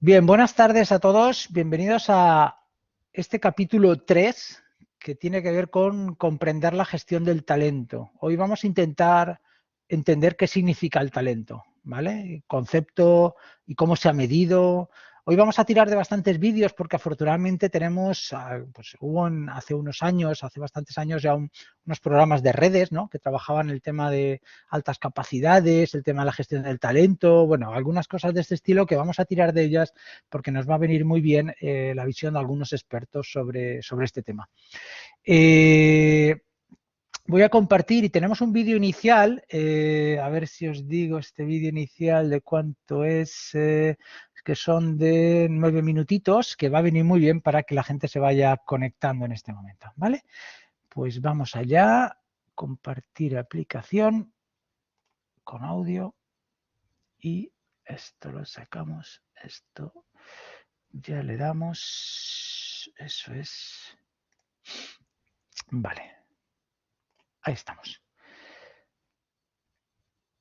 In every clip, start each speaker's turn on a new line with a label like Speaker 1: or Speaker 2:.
Speaker 1: Bien, buenas tardes a todos. Bienvenidos a este capítulo 3 que tiene que ver con comprender la gestión del talento. Hoy vamos a intentar entender qué significa el talento, ¿vale? El concepto y cómo se ha medido. Hoy vamos a tirar de bastantes vídeos porque afortunadamente tenemos, pues hubo hace unos años, hace bastantes años ya unos programas de redes, ¿no? Que trabajaban el tema de altas capacidades, el tema de la gestión del talento, bueno, algunas cosas de este estilo que vamos a tirar de ellas porque nos va a venir muy bien la visión de algunos expertos sobre este tema. Voy a compartir y tenemos un vídeo inicial, a ver si os digo este vídeo inicial de cuánto es, que son de 9 minutitos, que va a venir muy bien para que la gente se vaya conectando en este momento, ¿vale? Pues vamos allá, compartir aplicación con audio y esto lo sacamos, esto ya le damos, eso es, vale. Ahí estamos.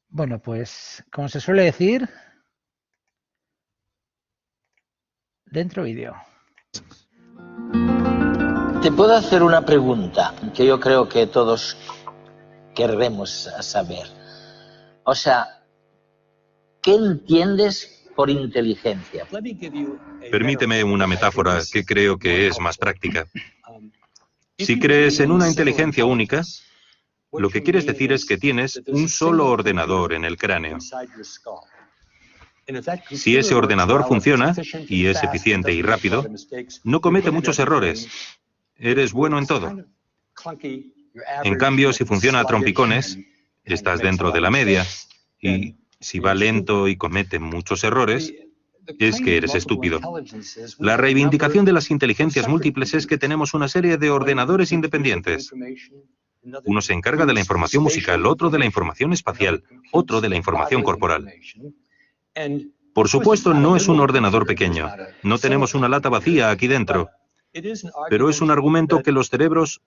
Speaker 1: Bueno, pues, como se suele decir, dentro vídeo.
Speaker 2: Te puedo hacer una pregunta que yo creo que todos querremos saber. O sea, ¿qué entiendes por inteligencia?
Speaker 3: Permíteme una metáfora que creo que es más práctica. Si crees en una inteligencia única, lo que quieres decir es que tienes un solo ordenador en el cráneo. Si ese ordenador funciona, y es eficiente y rápido, no comete muchos errores. Eres bueno en todo. En cambio, si funciona a trompicones, estás dentro de la media. Y si va lento y comete muchos errores, es que eres estúpido. La reivindicación de las inteligencias múltiples es que tenemos una serie de ordenadores independientes. Uno se encarga de la información musical, otro de la información espacial, otro de la información corporal. Por supuesto, no es un ordenador pequeño. No tenemos una lata vacía aquí dentro. Pero es un argumento que los cerebros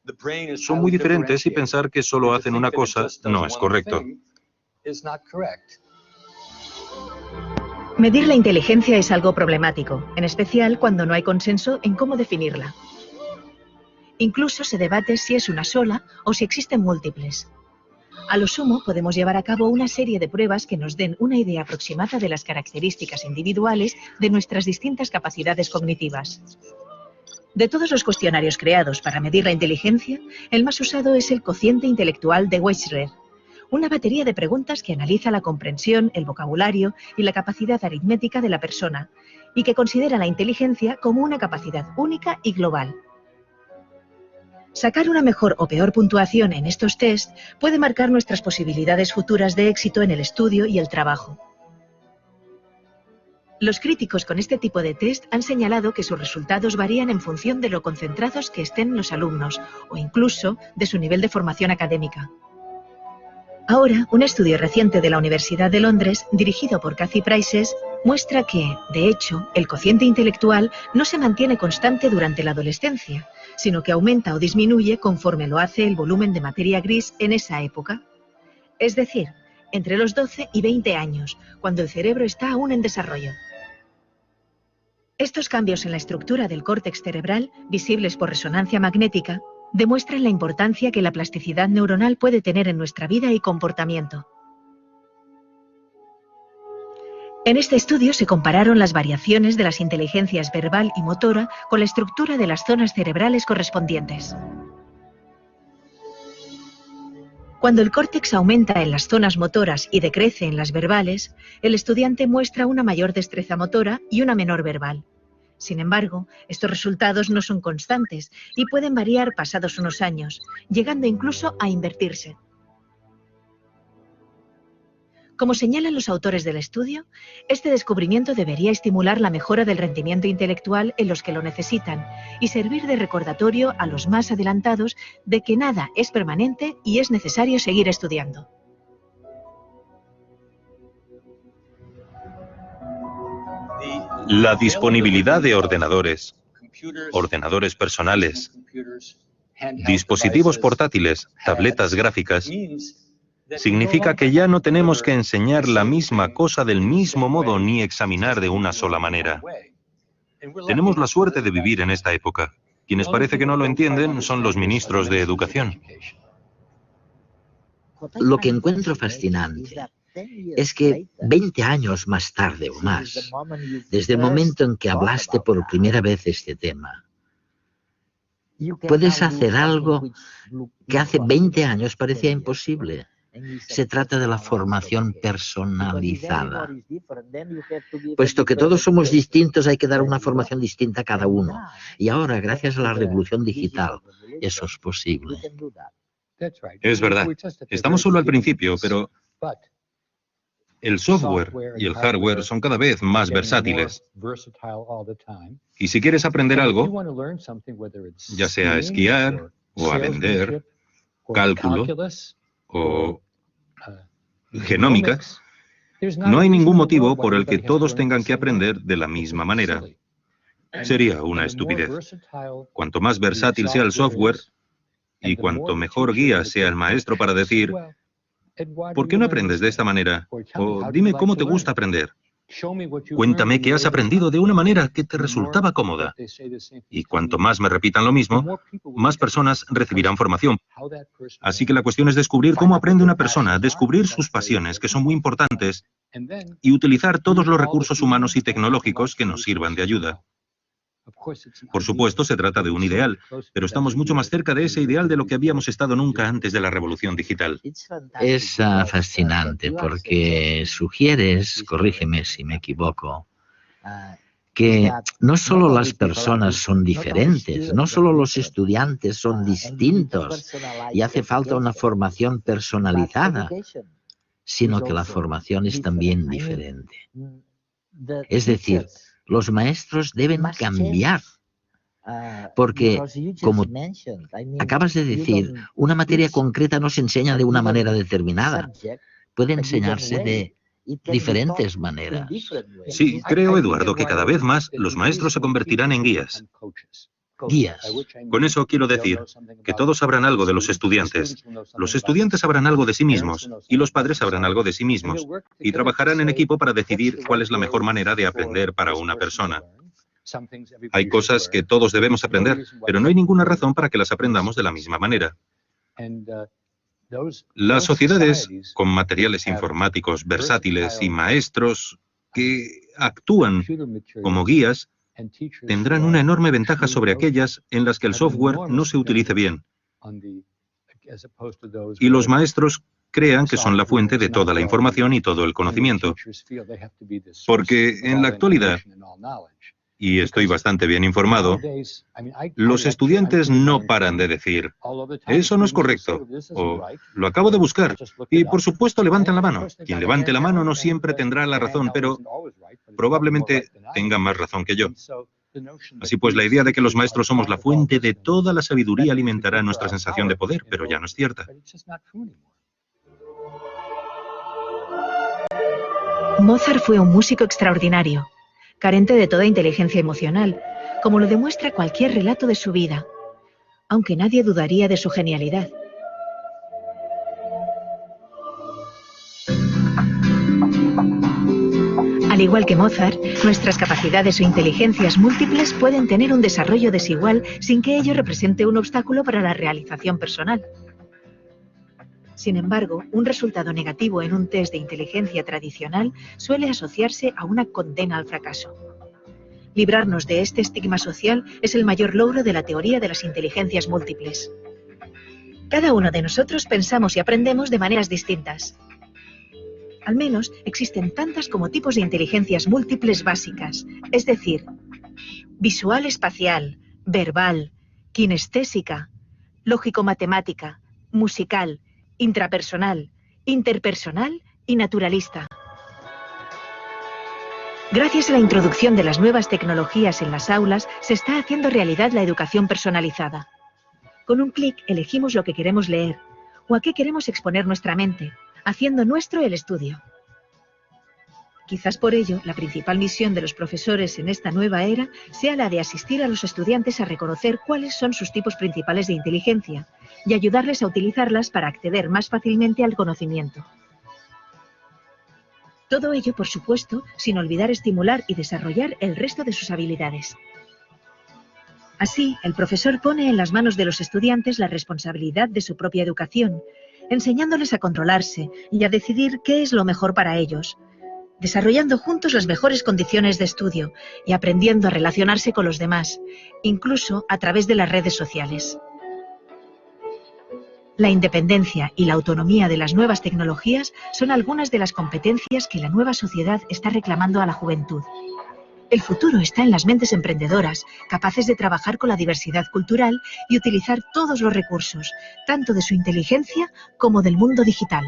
Speaker 3: son muy diferentes y pensar que solo hacen una cosa no es correcto.
Speaker 4: Medir la inteligencia es algo problemático, en especial cuando no hay consenso en cómo definirla. Incluso se debate si es una sola o si existen múltiples. A lo sumo, podemos llevar a cabo una serie de pruebas que nos den una idea aproximada de las características individuales de nuestras distintas capacidades cognitivas. De todos los cuestionarios creados para medir la inteligencia, el más usado es el cociente intelectual de Wechsler, una batería de preguntas que analiza la comprensión, el vocabulario y la capacidad aritmética de la persona, y que considera la inteligencia como una capacidad única y global. Sacar una mejor o peor puntuación en estos test puede marcar nuestras posibilidades futuras de éxito en el estudio y el trabajo. Los críticos con este tipo de test han señalado que sus resultados varían en función de lo concentrados que estén los alumnos o incluso de su nivel de formación académica. Ahora, un estudio reciente de la Universidad de Londres, dirigido por Kathy Prices, muestra que, de hecho, el cociente intelectual no se mantiene constante durante la adolescencia, sino que aumenta o disminuye conforme lo hace el volumen de materia gris en esa época. Es decir, entre los 12 y 20 años, cuando el cerebro está aún en desarrollo. Estos cambios en la estructura del córtex cerebral, visibles por resonancia magnética, demuestran la importancia que la plasticidad neuronal puede tener en nuestra vida y comportamiento. En este estudio se compararon las variaciones de las inteligencias verbal y motora con la estructura de las zonas cerebrales correspondientes. Cuando el córtex aumenta en las zonas motoras y decrece en las verbales, el estudiante muestra una mayor destreza motora y una menor verbal. Sin embargo, estos resultados no son constantes y pueden variar pasados unos años, llegando incluso a invertirse. Como señalan los autores del estudio, este descubrimiento debería estimular la mejora del rendimiento intelectual en los que lo necesitan y servir de recordatorio a los más adelantados de que nada es permanente y es necesario seguir estudiando.
Speaker 3: La disponibilidad de ordenadores, ordenadores personales, dispositivos portátiles, tabletas gráficas, Significa que ya no tenemos que enseñar la misma cosa del mismo modo ni examinar de una sola manera. Tenemos la suerte de vivir en esta época. Quienes parece que no lo entienden son los ministros de Educación.
Speaker 2: Lo que encuentro fascinante es que 20 años más tarde o más, desde el momento en que hablaste por primera vez este tema, puedes hacer algo que hace 20 años parecía imposible. Se trata de la formación personalizada. Puesto que todos somos distintos, hay que dar una formación distinta a cada uno. Y ahora, gracias a la revolución digital, eso es posible.
Speaker 3: Es verdad. Estamos solo al principio, pero el software y el hardware son cada vez más versátiles. Y si quieres aprender algo, ya sea a esquiar, o a vender, cálculo, o genómica, no hay ningún motivo por el que todos tengan que aprender de la misma manera. Sería una estupidez. Cuanto más versátil sea el software, y cuanto mejor guía sea el maestro para decir, ¿por qué no aprendes de esta manera? O dime cómo te gusta aprender. Cuéntame que has aprendido de una manera que te resultaba cómoda. Y cuanto más me repitan lo mismo, más personas recibirán formación. Así que la cuestión es descubrir cómo aprende una persona, descubrir sus pasiones, que son muy importantes, y utilizar todos los recursos humanos y tecnológicos que nos sirvan de ayuda. Por supuesto, se trata de un ideal, pero estamos mucho más cerca de ese ideal de lo que habíamos estado nunca antes de la revolución digital.
Speaker 2: Es fascinante porque sugieres, corrígeme si me equivoco, que no solo las personas son diferentes, no solo los estudiantes son distintos y hace falta una formación personalizada, sino que la formación es también diferente. Es decir, los maestros deben cambiar, porque, como acabas de decir, una materia concreta no se enseña de una manera determinada. Puede enseñarse de diferentes maneras.
Speaker 3: Sí, creo, Eduardo, que cada vez más los maestros se convertirán en guías.
Speaker 2: Guías.
Speaker 3: Con eso quiero decir que todos sabrán algo de los estudiantes sabrán algo de sí mismos, y los padres sabrán algo de sí mismos, y trabajarán en equipo para decidir cuál es la mejor manera de aprender para una persona. Hay cosas que todos debemos aprender, pero no hay ninguna razón para que las aprendamos de la misma manera. Las sociedades con materiales informáticos versátiles y maestros que actúan como guías tendrán una enorme ventaja sobre aquellas en las que el software no se utilice bien. Y los maestros crean que son la fuente de toda la información y todo el conocimiento. Porque en la actualidad, y estoy bastante bien informado, los estudiantes no paran de decir, eso no es correcto, o lo acabo de buscar, y por supuesto levantan la mano. Quien levante la mano no siempre tendrá la razón, pero probablemente tenga más razón que yo. Así pues, la idea de que los maestros somos la fuente de toda la sabiduría alimentará nuestra sensación de poder, pero ya no es cierta.
Speaker 4: Mozart fue un músico extraordinario, carente de toda inteligencia emocional, como lo demuestra cualquier relato de su vida, aunque nadie dudaría de su genialidad. Al igual que Mozart, nuestras capacidades o inteligencias múltiples pueden tener un desarrollo desigual sin que ello represente un obstáculo para la realización personal. Sin embargo, un resultado negativo en un test de inteligencia tradicional suele asociarse a una condena al fracaso. Librarnos de este estigma social es el mayor logro de la teoría de las inteligencias múltiples. Cada uno de nosotros pensamos y aprendemos de maneras distintas. Al menos existen tantas como tipos de inteligencias múltiples básicas, es decir, visual espacial, verbal, kinestésica, lógico-matemática, musical, intrapersonal, interpersonal y naturalista. Gracias a la introducción de las nuevas tecnologías en las aulas, se está haciendo realidad la educación personalizada. Con un clic elegimos lo que queremos leer o a qué queremos exponer nuestra mente, haciendo nuestro el estudio. Quizás por ello, la principal misión de los profesores en esta nueva era sea la de asistir a los estudiantes a reconocer cuáles son sus tipos principales de inteligencia y ayudarles a utilizarlas para acceder más fácilmente al conocimiento. Todo ello, por supuesto, sin olvidar estimular y desarrollar el resto de sus habilidades. Así, el profesor pone en las manos de los estudiantes la responsabilidad de su propia educación, enseñándoles a controlarse y a decidir qué es lo mejor para ellos, desarrollando juntos las mejores condiciones de estudio y aprendiendo a relacionarse con los demás, incluso a través de las redes sociales. La independencia y la autonomía de las nuevas tecnologías son algunas de las competencias que la nueva sociedad está reclamando a la juventud. El futuro está en las mentes emprendedoras, capaces de trabajar con la diversidad cultural y utilizar todos los recursos, tanto de su inteligencia como del mundo digital.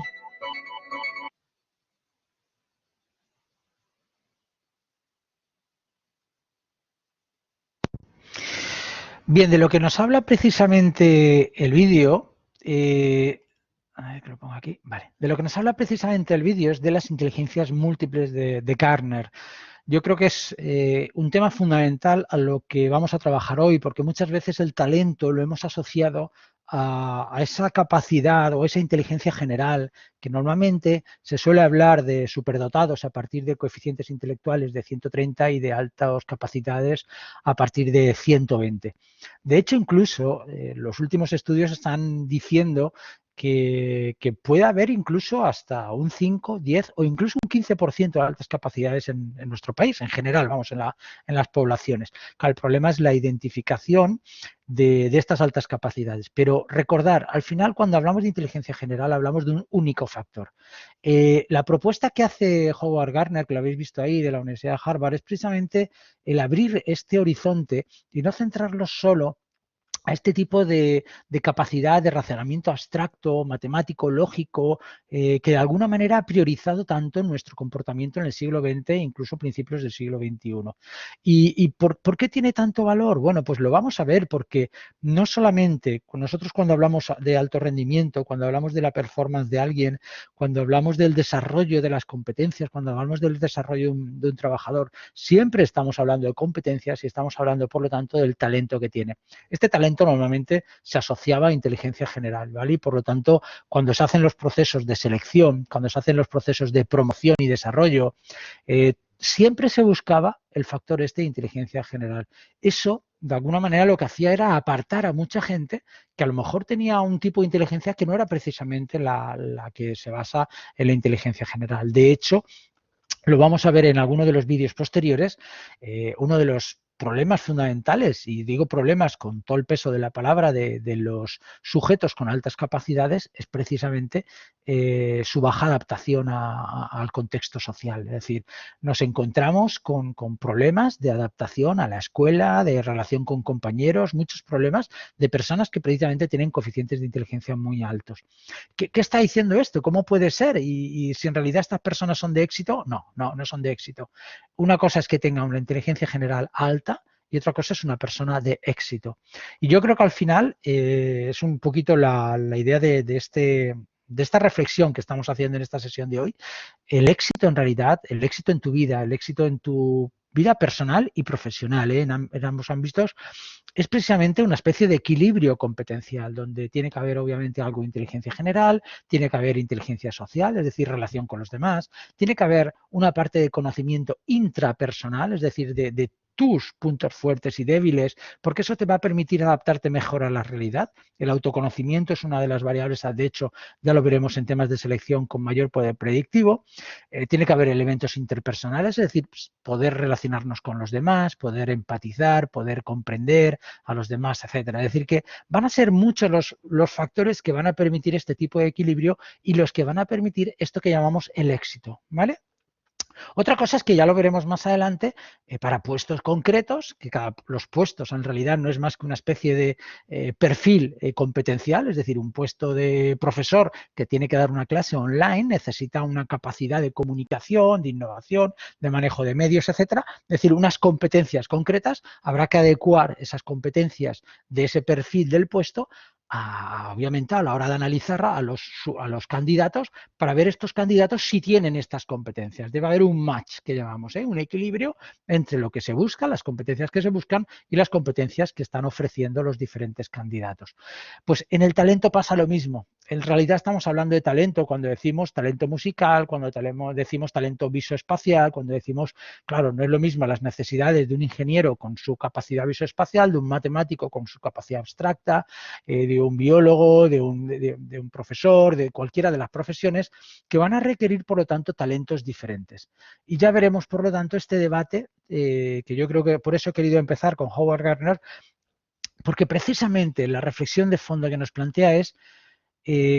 Speaker 1: Bien, de lo que nos habla precisamente el vídeo, a ver que lo pongo aquí, vale. De lo que nos habla precisamente el vídeo es de las inteligencias múltiples de Gardner. Yo creo que es un tema fundamental a lo que vamos a trabajar hoy, porque muchas veces el talento lo hemos asociado a esa capacidad o esa inteligencia general, que normalmente se suele hablar de superdotados a partir de coeficientes intelectuales de 130 y de altas capacidades a partir de 120. De hecho, incluso los últimos estudios están diciendo que puede haber incluso hasta un 5, 10 o incluso un 15% de altas capacidades en nuestro país, en general, vamos, en las poblaciones. Claro, el problema es la identificación de estas altas capacidades. Pero recordar, al final, cuando hablamos de inteligencia general, hablamos de un único factor. La propuesta que hace Howard Gardner, que lo habéis visto ahí, de la Universidad de Harvard, es precisamente el abrir este horizonte y no centrarlo solo a este tipo de capacidad de razonamiento abstracto, matemático, lógico, que de alguna manera ha priorizado tanto nuestro comportamiento en el siglo XX e incluso principios del siglo XXI. ¿Y por qué tiene tanto valor? Bueno, pues lo vamos a ver porque no solamente nosotros cuando hablamos de alto rendimiento, cuando hablamos de la performance de alguien, cuando hablamos del desarrollo de las competencias, cuando hablamos del desarrollo de un trabajador, siempre estamos hablando de competencias y estamos hablando, por lo tanto, del talento que tiene. Este talento normalmente se asociaba a inteligencia general, ¿vale? Y por lo tanto, cuando se hacen los procesos de selección, cuando se hacen los procesos de promoción y desarrollo, siempre se buscaba el factor de inteligencia general. Eso, de alguna manera, lo que hacía era apartar a mucha gente que a lo mejor tenía un tipo de inteligencia que no era precisamente la que se basa en la inteligencia general. De hecho, lo vamos a ver en alguno de los vídeos posteriores, uno de los problemas fundamentales, y digo problemas con todo el peso de la palabra, de los sujetos con altas capacidades, es precisamente su baja adaptación al contexto social. Es decir, nos encontramos con problemas de adaptación a la escuela, de relación con compañeros, muchos problemas de personas que precisamente tienen coeficientes de inteligencia muy altos. ¿Qué está diciendo esto? ¿Cómo puede ser? Y si en realidad estas personas son de éxito, no son de éxito. Una cosa es que tengan una inteligencia general alta y otra cosa es una persona de éxito. Y yo creo que al final es un poquito la idea de esta reflexión que estamos haciendo en esta sesión de hoy. El éxito en realidad, el éxito en tu vida, el éxito en tu vida personal y profesional, en ambos ámbitos, es precisamente una especie de equilibrio competencial, donde tiene que haber obviamente algo de inteligencia general, tiene que haber inteligencia social, es decir, relación con los demás, tiene que haber una parte de conocimiento intrapersonal, es decir, de tus puntos fuertes y débiles, porque eso te va a permitir adaptarte mejor a la realidad. El autoconocimiento es una de las variables, de hecho, ya lo veremos en temas de selección con mayor poder predictivo. Tiene que haber elementos interpersonales, es decir, poder relacionarnos con los demás, poder empatizar, poder comprender a los demás, etcétera. Es decir, que van a ser muchos los factores que van a permitir este tipo de equilibrio y los que van a permitir esto que llamamos el éxito, ¿vale? Otra cosa es que ya lo veremos más adelante para puestos concretos, que los puestos en realidad no es más que una especie de perfil competencial, es decir, un puesto de profesor que tiene que dar una clase online necesita una capacidad de comunicación, de innovación, de manejo de medios, etcétera. Es decir, unas competencias concretas, habrá que adecuar esas competencias de ese perfil del puesto obviamente a la hora de analizar a los candidatos para ver estos candidatos si tienen estas competencias. Debe haber un match que llamamos, un equilibrio entre lo que se busca, las competencias que se buscan y las competencias que están ofreciendo los diferentes candidatos. Pues en el talento pasa lo mismo. En realidad estamos hablando de talento cuando decimos talento musical, cuando decimos talento visoespacial, cuando decimos, claro, no es lo mismo las necesidades de un ingeniero con su capacidad visoespacial, de un matemático con su capacidad abstracta, de un biólogo, de un profesor, de cualquiera de las profesiones, que van a requerir, por lo tanto, talentos diferentes. Y ya veremos, por lo tanto, este debate, que yo creo que por eso he querido empezar con Howard Gardner, porque precisamente la reflexión de fondo que nos plantea es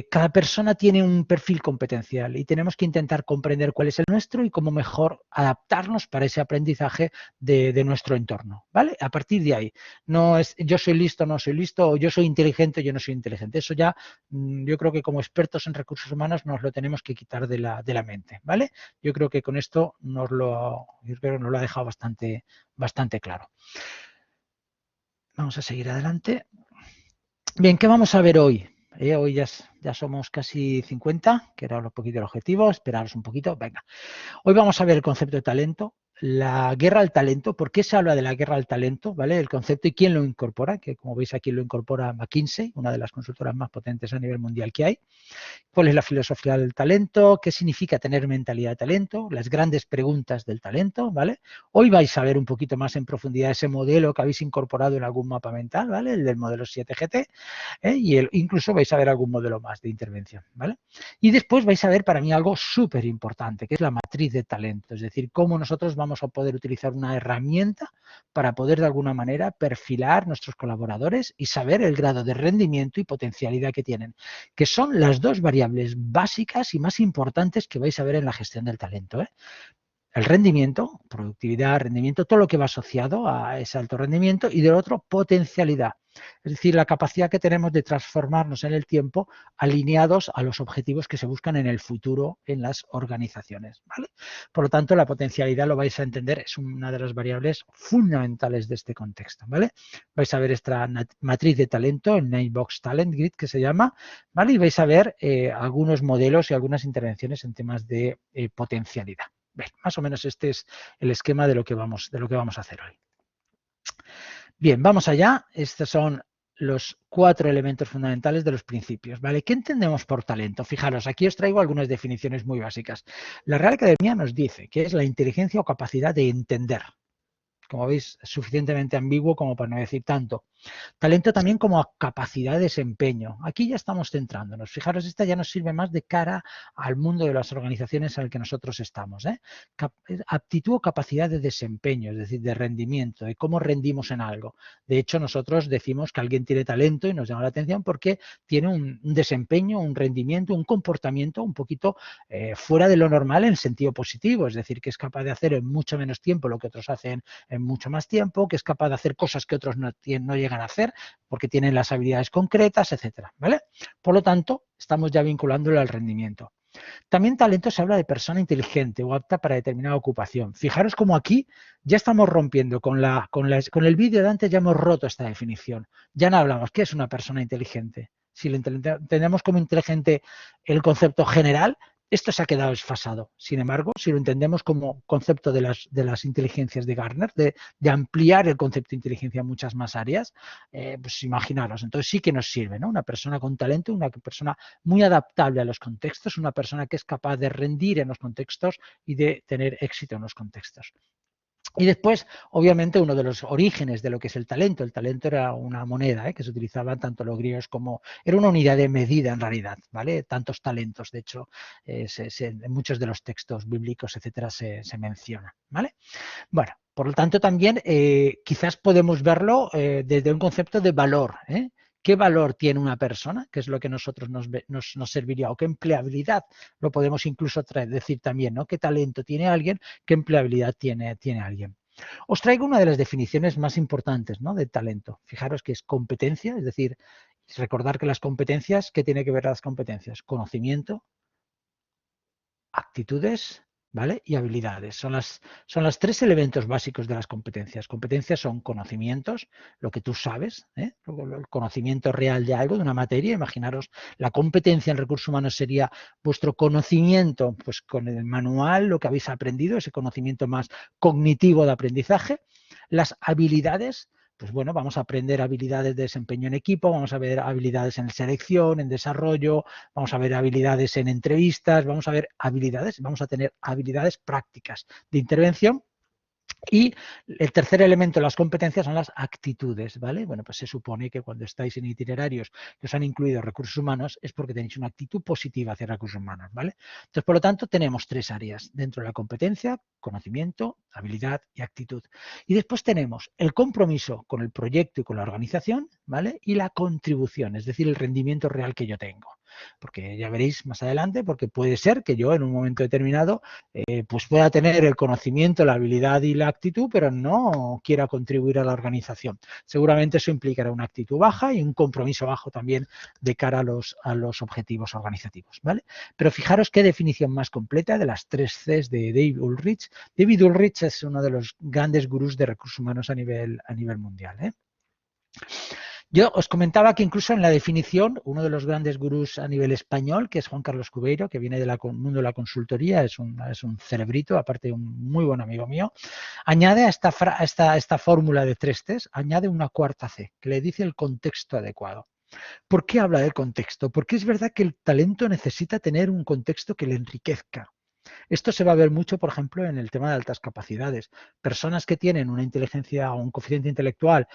Speaker 1: cada persona tiene un perfil competencial y tenemos que intentar comprender cuál es el nuestro y cómo mejor adaptarnos para ese aprendizaje de nuestro entorno, ¿vale? A partir de ahí, no es yo soy listo, no soy listo, o yo soy inteligente, yo no soy inteligente. Eso ya yo creo que como expertos en recursos humanos nos lo tenemos que quitar de la mente, ¿vale? Yo creo que con esto nos lo ha dejado bastante claro. Vamos a seguir adelante. Bien, ¿qué vamos a ver hoy? Hoy ya somos casi 50, que era un poquito el objetivo, esperaros un poquito, venga. Hoy vamos a ver el concepto de talento, la guerra al talento, por qué se habla de la guerra al talento, ¿vale? El concepto y quién lo incorpora, que como veis aquí lo incorpora McKinsey, una de las consultoras más potentes a nivel mundial que hay. ¿Cuál es la filosofía del talento? ¿Qué significa tener mentalidad de talento? Las grandes preguntas del talento, ¿vale? Hoy vais a ver un poquito más en profundidad ese modelo que habéis incorporado en algún mapa mental, ¿vale? El del modelo 7GT, y incluso vais a ver algún modelo más de intervención, ¿vale? Y después vais a ver para mí algo súper importante, que es la matriz de talento, es decir, cómo nosotros vamos a poder utilizar una herramienta para poder de alguna manera perfilar nuestros colaboradores y saber el grado de rendimiento y potencialidad que tienen, que son las dos variables básicas y más importantes que vais a ver en la gestión del talento, ¿eh? El rendimiento, productividad, rendimiento, todo lo que va asociado a ese alto rendimiento, y del otro, potencialidad. Es decir, la capacidad que tenemos de transformarnos en el tiempo alineados a los objetivos que se buscan en el futuro en las organizaciones, ¿vale? Por lo tanto, la potencialidad, lo vais a entender, es una de las variables fundamentales de este contexto, ¿vale? Vais a ver esta matriz de talento, el Nightbox Talent Grid que se llama, ¿vale? Y vais a ver algunos modelos y algunas intervenciones en temas de potencialidad. Bien, más o menos este es el esquema de lo que vamos a hacer hoy. Bien, vamos allá. Estos son los 4 elementos fundamentales de los principios, ¿vale? ¿Qué entendemos por talento? Fijaros, aquí os traigo algunas definiciones muy básicas. La Real Academia nos dice que es la inteligencia o capacidad de entender. Como veis, es suficientemente ambiguo como para no decir tanto. Talento también como capacidad de desempeño. Aquí ya estamos centrándonos. Fijaros, esta ya nos sirve más de cara al mundo de las organizaciones en el que nosotros estamos, ¿eh? Aptitud o capacidad de desempeño, es decir, de rendimiento, de cómo rendimos en algo. De hecho, nosotros decimos que alguien tiene talento y nos llama la atención porque tiene un desempeño, un rendimiento, un comportamiento un poquito fuera de lo normal en el sentido positivo, es decir, que es capaz de hacer en mucho menos tiempo lo que otros hacen en mucho más tiempo, que es capaz de hacer cosas que otros no llegan a hacer porque tienen las habilidades concretas, etcétera, ¿vale? Por lo tanto, estamos ya vinculándolo al rendimiento. También talento se habla de persona inteligente o apta para determinada ocupación. Fijaros cómo aquí ya estamos rompiendo con el vídeo de antes, ya hemos roto esta definición. Ya no hablamos, ¿qué es una persona inteligente? Si lo entendemos como inteligente el concepto general, esto se ha quedado desfasado. Sin embargo, si lo entendemos como concepto de las inteligencias de Gardner, de ampliar el concepto de inteligencia a muchas más áreas, pues imaginaros, entonces sí que nos sirve, ¿no? Una persona con talento, una persona muy adaptable a los contextos, una persona que es capaz de rendir en los contextos y de tener éxito en los contextos. Y después, obviamente, uno de los orígenes de lo que es el talento era una moneda que se utilizaba tanto los griegos como, era una unidad de medida en realidad, ¿vale? Tantos talentos, de hecho, en muchos de los textos bíblicos, etcétera, se menciona, ¿vale? Bueno, por lo tanto, también quizás podemos verlo desde un concepto de valor, ¿eh? ¿Qué valor tiene una persona? ¿Qué es lo que nosotros nos serviría? ¿O qué empleabilidad? Lo podemos incluso decir también, ¿no? ¿Qué talento tiene alguien? ¿Qué empleabilidad tiene alguien? Os traigo una de las definiciones más importantes, ¿no? De talento. Fijaros que es competencia, es decir, recordar que las competencias, ¿qué tiene que ver las competencias? Conocimiento, actitudes, ¿vale? Y habilidades. Son los tres elementos básicos de las competencias. Competencias son conocimientos, lo que tú sabes, ¿eh? El conocimiento real de algo, de una materia. Imaginaros, la competencia en recursos humanos sería vuestro conocimiento, pues con el manual, lo que habéis aprendido, ese conocimiento más cognitivo de aprendizaje. Las habilidades, pues bueno, vamos a aprender habilidades de desempeño en equipo, vamos a ver habilidades en selección, en desarrollo, vamos a ver habilidades en entrevistas, vamos a ver habilidades, vamos a tener habilidades prácticas de intervención. Y el tercer elemento de las competencias son las actitudes, ¿vale? Bueno, pues se supone que cuando estáis en itinerarios que os han incluido recursos humanos es porque tenéis una actitud positiva hacia recursos humanos, ¿vale? Entonces, por lo tanto, tenemos tres áreas dentro de la competencia: conocimiento, habilidad y actitud. Y después tenemos el compromiso con el proyecto y con la organización, ¿vale? Y la contribución, es decir, el rendimiento real que yo tengo. Porque ya veréis más adelante, porque puede ser que yo en un momento determinado pues pueda tener el conocimiento, la habilidad y la actitud, pero no quiera contribuir a la organización. Seguramente eso implicará una actitud baja y un compromiso bajo también de cara a los objetivos organizativos, ¿vale? Pero fijaros qué definición más completa de las 3 Cs de David Ulrich. David Ulrich es uno de los grandes gurús de recursos humanos a nivel mundial, ¿eh? Yo os comentaba que incluso en la definición, uno de los grandes gurús a nivel español, que es Juan Carlos Cubeiro, que viene del mundo de la consultoría, es un cerebrito, aparte un muy buen amigo mío, añade a esta fórmula de 3 Cs, añade una cuarta C, que le dice el contexto adecuado. ¿Por qué habla del contexto? Porque es verdad que el talento necesita tener un contexto que le enriquezca. Esto se va a ver mucho, por ejemplo, en el tema de altas capacidades. Personas que tienen una inteligencia o un coeficiente intelectual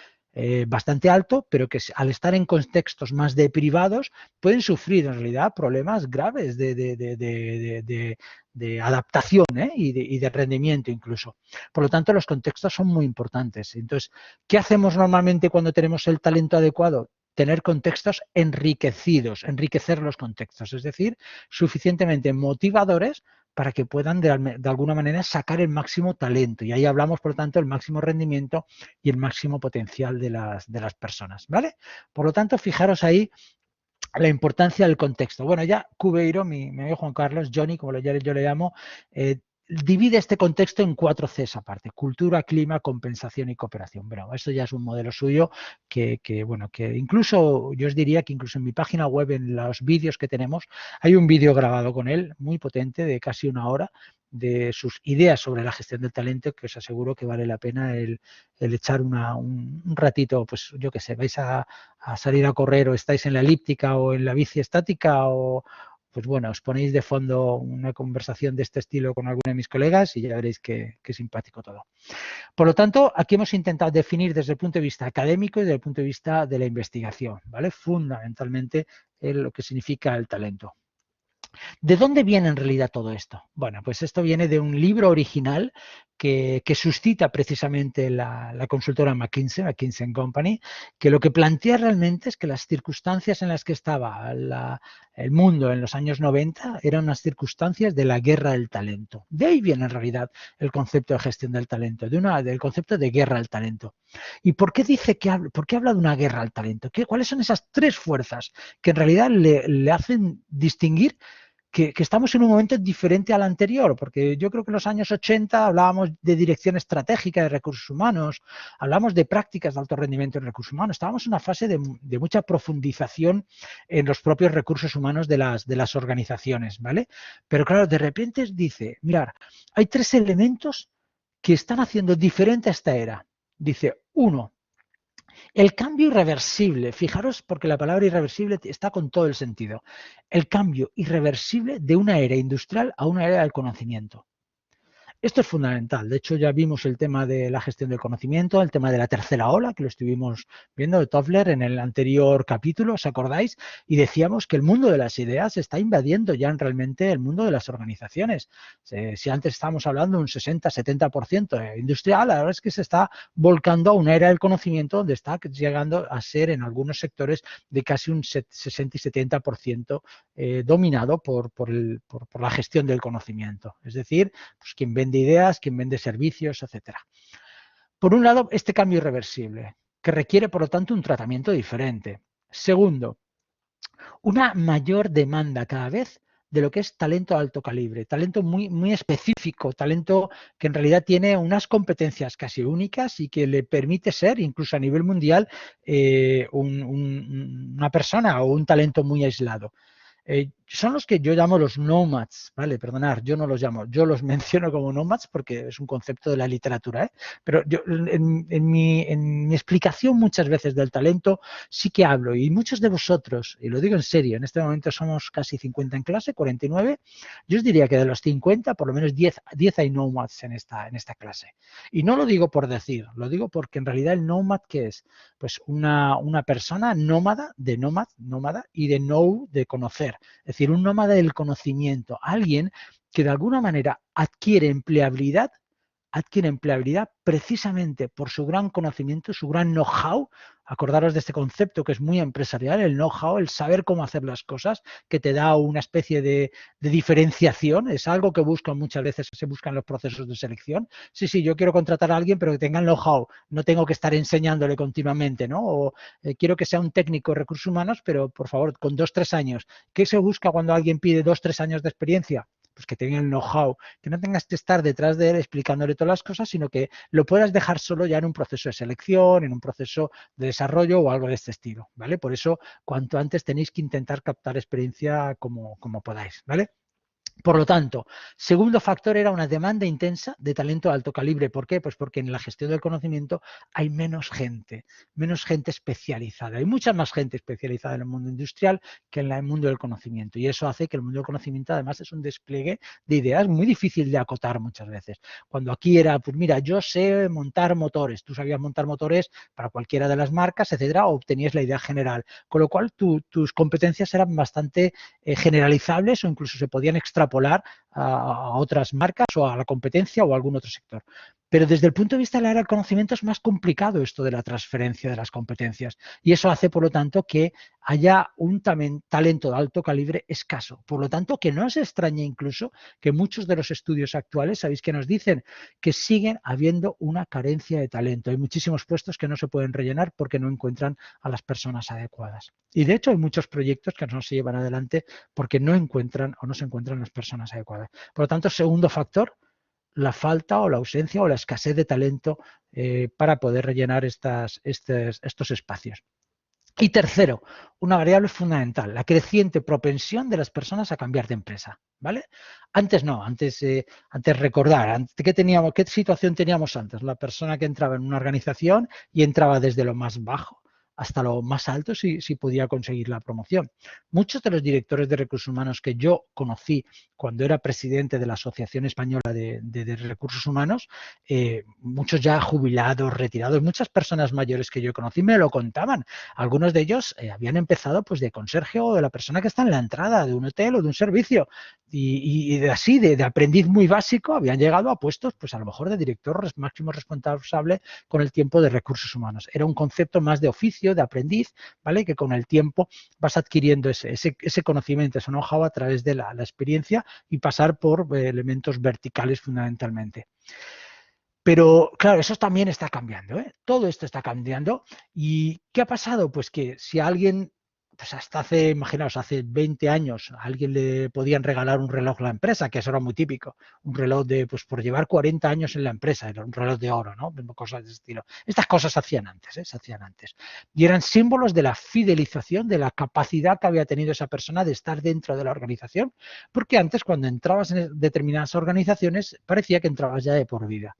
Speaker 1: bastante alto, pero que al estar en contextos más privados pueden sufrir en realidad problemas graves de adaptación y de rendimiento incluso. Por lo tanto, los contextos son muy importantes. Entonces, ¿qué hacemos normalmente cuando tenemos el talento adecuado? Tener contextos enriquecidos, enriquecer los contextos, es decir, suficientemente motivadores para que puedan de alguna manera sacar el máximo talento. Y ahí hablamos, por lo tanto, del máximo rendimiento y el máximo potencial de las personas, ¿vale? Por lo tanto, fijaros ahí la importancia del contexto. Bueno, ya Cubeiro, mi amigo Juan Carlos, Johnny, como yo le llamo, divide este contexto en 4 Cs aparte: cultura, clima, compensación y cooperación. Bueno, esto ya es un modelo suyo que incluso, yo os diría que incluso en mi página web, en los vídeos que tenemos, hay un vídeo grabado con él, muy potente, de casi 1 hora, de sus ideas sobre la gestión del talento, que os aseguro que vale la pena el echar un ratito, pues yo qué sé, vais a salir a correr o estáis en la elíptica o en la bici estática o pues bueno, os ponéis de fondo una conversación de este estilo con alguno de mis colegas y ya veréis qué simpático todo. Por lo tanto, aquí hemos intentado definir desde el punto de vista académico y desde el punto de vista de la investigación, ¿vale? Fundamentalmente lo que significa el talento. ¿De dónde viene en realidad todo esto? Bueno, pues esto viene de un libro original que suscita precisamente la consultora McKinsey & Company, que lo que plantea realmente es que las circunstancias en las que estaba el mundo en los años 90 eran unas circunstancias de la guerra del talento. De ahí viene en realidad el concepto de gestión del talento, del concepto de guerra al talento. ¿Y por qué por qué habla de una guerra al talento? ¿Cuáles son esas 3 fuerzas que en realidad le hacen distinguir que estamos en un momento diferente al anterior? Porque yo creo que en los años 80 hablábamos de dirección estratégica de recursos humanos, hablábamos de prácticas de alto rendimiento en recursos humanos, estábamos en una fase de mucha profundización en los propios recursos humanos de las organizaciones, ¿vale? Pero claro, de repente dice, mirad, hay 3 elementos que están haciendo diferente a esta era. Dice, 1, el cambio irreversible. Fijaros, porque la palabra irreversible está con todo el sentido. El cambio irreversible de una era industrial a una era del conocimiento. Esto es fundamental. De hecho, ya vimos el tema de la gestión del conocimiento, el tema de la tercera ola, que lo estuvimos viendo de Toffler en el anterior capítulo, ¿os acordáis? Y decíamos que el mundo de las ideas está invadiendo ya realmente el mundo de las organizaciones. Si antes estábamos hablando de un 60-70% industrial, ahora es que se está volcando a una era del conocimiento donde está llegando a ser en algunos sectores de casi un 60 y 70% dominado por la gestión del conocimiento. Es decir, pues quien vende ideas, quien vende servicios, etcétera. Por un lado, este cambio irreversible, que requiere, por lo tanto, un tratamiento diferente. Segundo, una mayor demanda cada vez de lo que es talento de alto calibre, talento muy específico, talento que en realidad tiene unas competencias casi únicas y que le permite ser, incluso a nivel mundial, una persona o un talento muy aislado. Son los que yo llamo los nomads, ¿vale? Perdonad, yo no los llamo, yo los menciono como nomads porque es un concepto de la literatura, ¿eh? Pero yo en mi explicación muchas veces del talento sí que hablo, y muchos de vosotros, y lo digo en serio, en este momento somos casi 50 en clase, 49, yo os diría que de los 50, por lo menos 10 hay nomads en esta clase. Y no lo digo por decir, lo digo porque en realidad el nomad, ¿qué es? Pues una persona nómada, nómada, y de know, de conocer. Es decir, un nómada del conocimiento, alguien que de alguna manera adquiere empleabilidad precisamente por su gran conocimiento, su gran know-how. Acordaros de este concepto que es muy empresarial, el know-how, el saber cómo hacer las cosas, que te da una especie de diferenciación. Es algo que buscan muchas veces, se buscan los procesos de selección. Sí, yo quiero contratar a alguien, pero que tenga el know-how. No tengo que estar enseñándole continuamente, ¿no? O quiero que sea un técnico de recursos humanos, pero por favor, con 2 o 3 años. ¿Qué se busca cuando alguien pide 2 o 3 años de experiencia? Pues que tenga el know-how, que no tengas que estar detrás de él explicándole todas las cosas, sino que lo puedas dejar solo ya en un proceso de selección, en un proceso de desarrollo o algo de este estilo, ¿vale? Por eso, cuanto antes tenéis que intentar captar experiencia como podáis, ¿vale? Por lo tanto, segundo factor era una demanda intensa de talento de alto calibre. ¿Por qué? Pues porque en la gestión del conocimiento hay menos gente especializada. Hay mucha más gente especializada en el mundo industrial que en el mundo del conocimiento. Y eso hace que el mundo del conocimiento además es un despliegue de ideas muy difícil de acotar muchas veces. Cuando aquí era, pues mira, yo sé montar motores, tú sabías montar motores para cualquiera de las marcas, etcétera, o obtenías la idea general. Con lo cual tus competencias eran bastante generalizables o incluso se podían extrapolar a otras marcas o a la competencia o a algún otro sector. Pero desde el punto de vista del área del conocimiento es más complicado esto de la transferencia de las competencias y eso hace, por lo tanto, que haya un talento de alto calibre escaso. Por lo tanto, que no os extrañe incluso que muchos de los estudios actuales, sabéis que nos dicen que siguen habiendo una carencia de talento. Hay muchísimos puestos que no se pueden rellenar porque no encuentran a las personas adecuadas. Y de hecho hay muchos proyectos que no se llevan adelante porque no encuentran o no se encuentran las personas adecuadas. Por lo tanto, segundo factor, la falta o la ausencia o la escasez de talento para poder rellenar estos espacios. Y tercero, una variable fundamental, la creciente propensión de las personas a cambiar de empresa, ¿vale? Antes no, antes recordar, ¿qué situación teníamos antes? La persona que entraba en una organización y entraba desde lo más bajo hasta lo más alto si podía conseguir la promoción. Muchos de los directores de recursos humanos que yo conocí cuando era presidente de la Asociación Española de Recursos Humanos, muchos ya jubilados, retirados, muchas personas mayores que yo conocí me lo contaban. Algunos de ellos habían empezado pues de conserje o de la persona que está en la entrada de un hotel o de un servicio y de aprendiz muy básico habían llegado a puestos pues a lo mejor de director máximo responsable con el tiempo de recursos humanos. Era un concepto más de oficio, de aprendiz, ¿vale? Que con el tiempo vas adquiriendo ese conocimiento, ese know-how a través de la experiencia y pasar por elementos verticales fundamentalmente. Pero claro, eso también está cambiando, ¿eh? Todo esto está cambiando. ¿Y qué ha pasado? Pues que si alguien, pues hasta imaginaos, hace 20 años a alguien le podían regalar un reloj a la empresa, que eso era muy típico, un reloj pues por llevar 40 años en la empresa, era un reloj de oro, ¿no? Cosas de ese estilo. Estas cosas se hacían antes. Y eran símbolos de la fidelización, de la capacidad que había tenido esa persona de estar dentro de la organización, porque antes cuando entrabas en determinadas organizaciones parecía que entrabas ya de por vida.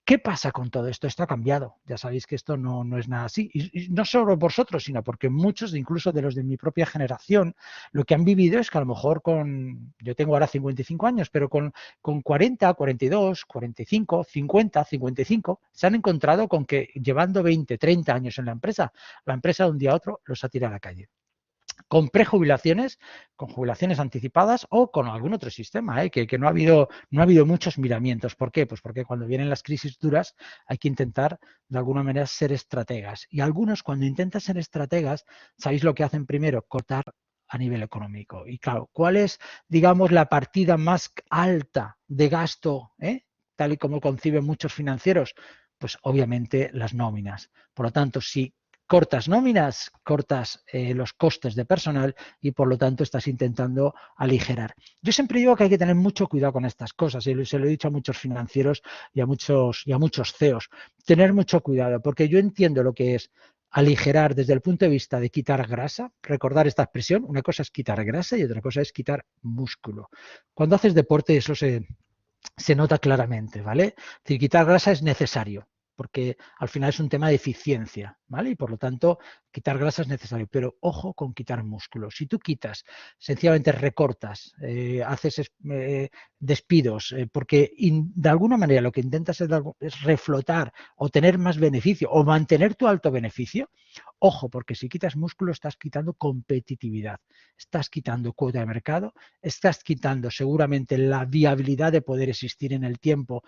Speaker 1: ¿Qué pasa con todo esto? Esto ha cambiado. Ya sabéis que esto no es nada así. Y no solo vosotros, sino porque muchos, incluso de los de mi propia generación, lo que han vivido es que a lo mejor yo tengo ahora 55 años, pero con 40, 42, 45, 50, 55, se han encontrado con que llevando 20, 30 años en la empresa de un día a otro los ha tirado a la calle. Con prejubilaciones, con jubilaciones anticipadas o con algún otro sistema, que no ha habido muchos miramientos. ¿Por qué? Pues porque cuando vienen las crisis duras hay que intentar de alguna manera ser estrategas. Y algunos cuando intentan ser estrategas, ¿sabéis lo que hacen primero? Cortar a nivel económico. Y claro, ¿cuál es, digamos, la partida más alta de gasto, tal y como conciben muchos financieros? Pues obviamente las nóminas. Por lo tanto, si cortas nóminas, cortas los costes de personal y por lo tanto estás intentando aligerar. Yo siempre digo que hay que tener mucho cuidado con estas cosas y se lo he dicho a muchos financieros y a muchos CEOs. Tener mucho cuidado porque yo entiendo lo que es aligerar desde el punto de vista de quitar grasa. Recordar esta expresión, una cosa es quitar grasa y otra cosa es quitar músculo. Cuando haces deporte eso se nota claramente, ¿vale? Es decir, quitar grasa es necesario, porque al final es un tema de eficiencia, ¿vale? Y por lo tanto, quitar grasa es necesario, pero ojo con quitar músculo. Si tú quitas, sencillamente recortas, haces despidos, porque de alguna manera lo que intentas es reflotar o tener más beneficio o mantener tu alto beneficio, ojo, porque si quitas músculo estás quitando competitividad, estás quitando cuota de mercado, estás quitando seguramente la viabilidad de poder existir en el tiempo,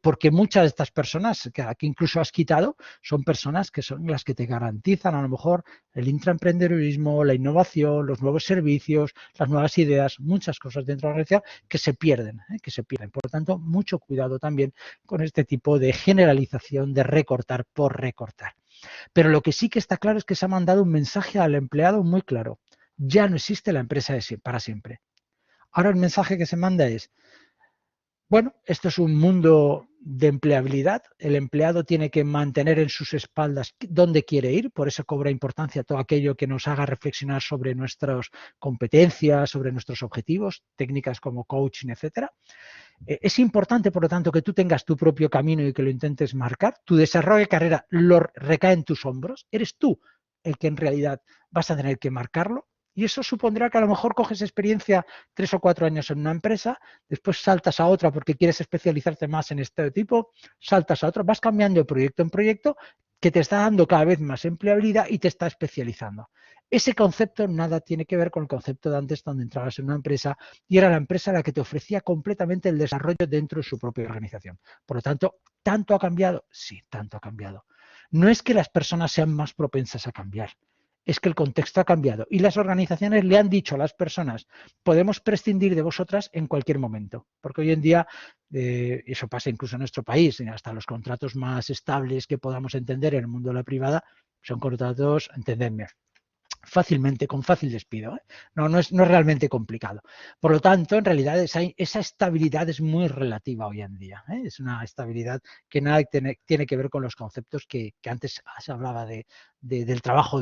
Speaker 1: porque muchas de estas personas que incluso has quitado son personas que son las que te garantizan a lo mejor el intraemprendedurismo, la innovación, los nuevos servicios, las nuevas ideas, muchas cosas dentro de la organización que se pierden, que se pierden. Por lo tanto, mucho cuidado también con este tipo de generalización de recortar por recortar. Pero lo que sí que está claro es que se ha mandado un mensaje al empleado muy claro. Ya no existe la empresa para siempre. Ahora el mensaje que se manda es, bueno, esto es un mundo de empleabilidad. El empleado tiene que mantener en sus espaldas dónde quiere ir, por eso cobra importancia todo aquello que nos haga reflexionar sobre nuestras competencias, sobre nuestros objetivos, técnicas como coaching, etcétera. Es importante, por lo tanto, que tú tengas tu propio camino y que lo intentes marcar. Tu desarrollo de carrera recae en tus hombros. Eres tú el que en realidad vas a tener que marcarlo. Y eso supondrá que a lo mejor coges experiencia 3 o 4 años en una empresa, después saltas a otra porque quieres especializarte más en este tipo, saltas a otra, vas cambiando de proyecto en proyecto que te está dando cada vez más empleabilidad y te está especializando. Ese concepto nada tiene que ver con el concepto de antes donde entrabas en una empresa y era la empresa la que te ofrecía completamente el desarrollo dentro de su propia organización. Por lo tanto, ¿tanto ha cambiado? Sí, tanto ha cambiado. No es que las personas sean más propensas a cambiar, es que el contexto ha cambiado y las organizaciones le han dicho a las personas, podemos prescindir de vosotras en cualquier momento, porque hoy en día, eso pasa incluso en nuestro país, hasta los contratos más estables que podamos entender en el mundo de la privada, son contratos, entendedme, fácilmente, con fácil despido. No es realmente complicado. Por lo tanto, en realidad esa estabilidad es muy relativa hoy en día. Es una estabilidad que nada tiene que ver con los conceptos que antes se hablaba del trabajo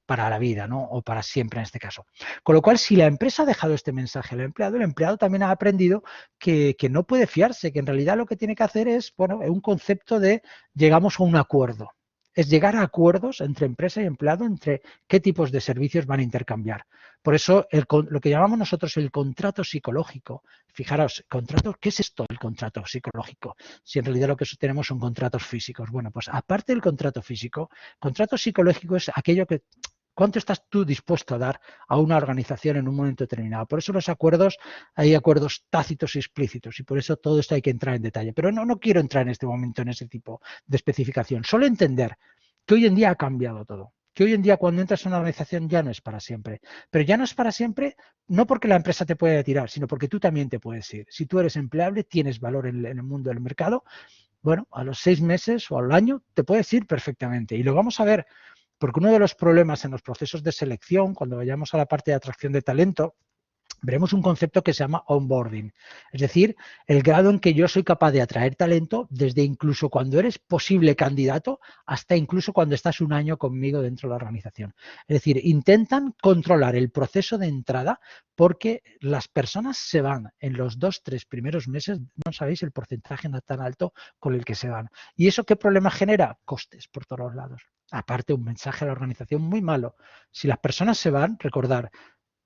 Speaker 1: para la vida, ¿no? O para siempre en este caso. Con lo cual, si la empresa ha dejado este mensaje al empleado, el empleado también ha aprendido que no puede fiarse, que en realidad lo que tiene que hacer es, bueno, un concepto de llegamos a un acuerdo. Es llegar a acuerdos entre empresa y empleado entre qué tipos de servicios van a intercambiar. Por eso lo que llamamos nosotros el contrato psicológico. Fijaros, ¿qué es esto el contrato psicológico? Si en realidad lo que tenemos son contratos físicos. Bueno, pues aparte del contrato físico, contrato psicológico es aquello que ¿cuánto estás tú dispuesto a dar a una organización en un momento determinado? Por eso los acuerdos, hay acuerdos tácitos y explícitos y por eso todo esto hay que entrar en detalle. Pero no quiero entrar en este momento en ese tipo de especificación. Solo entender que hoy en día ha cambiado todo. Que hoy en día cuando entras en una organización ya no es para siempre. Pero ya no es para siempre no porque la empresa te pueda tirar, sino porque tú también te puedes ir. Si tú eres empleable, tienes valor en el mundo del mercado, bueno, a los 6 meses o al año te puedes ir perfectamente. Y lo vamos a ver. Porque uno de los problemas en los procesos de selección, cuando vayamos a la parte de atracción de talento, veremos un concepto que se llama onboarding. Es decir, el grado en que yo soy capaz de atraer talento desde incluso cuando eres posible candidato hasta incluso cuando estás un año conmigo dentro de la organización. Es decir, intentan controlar el proceso de entrada porque las personas se van en los 2-3 primeros meses, no sabéis el porcentaje tan alto con el que se van. ¿Y eso qué problema genera? Costes por todos los lados. Aparte, un mensaje a la organización muy malo. Si las personas se van, recordar,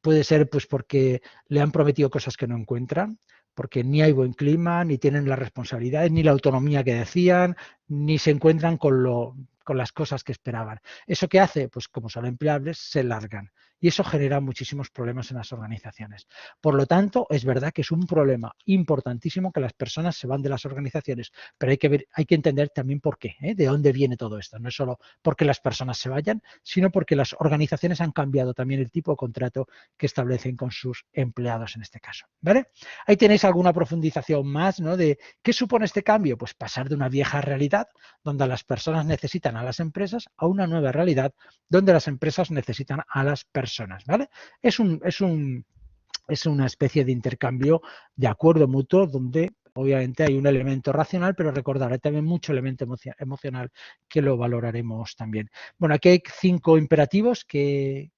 Speaker 1: puede ser pues porque le han prometido cosas que no encuentran, porque ni hay buen clima, ni tienen las responsabilidades, ni la autonomía que decían, ni se encuentran con las cosas que esperaban. ¿Eso qué hace? Pues como son empleables, se largan. y eso genera muchísimos problemas en las organizaciones. Por lo tanto, es verdad que es un problema importantísimo que las personas se van de las organizaciones, pero hay que entender también por qué, de dónde viene todo esto. No es solo porque las personas se vayan, sino porque las organizaciones han cambiado también el tipo de contrato que establecen con sus empleados en este caso, ¿vale? Ahí tenéis alguna profundización más, ¿no? De qué supone este cambio, pues pasar de una vieja realidad donde las personas necesitan a las empresas a una nueva realidad donde las empresas necesitan a las personas, ¿vale? Es una especie de intercambio de acuerdo mutuo donde obviamente hay un elemento racional, pero recordar, hay también mucho elemento emocional que lo valoraremos también. Bueno, aquí hay 5 imperativos que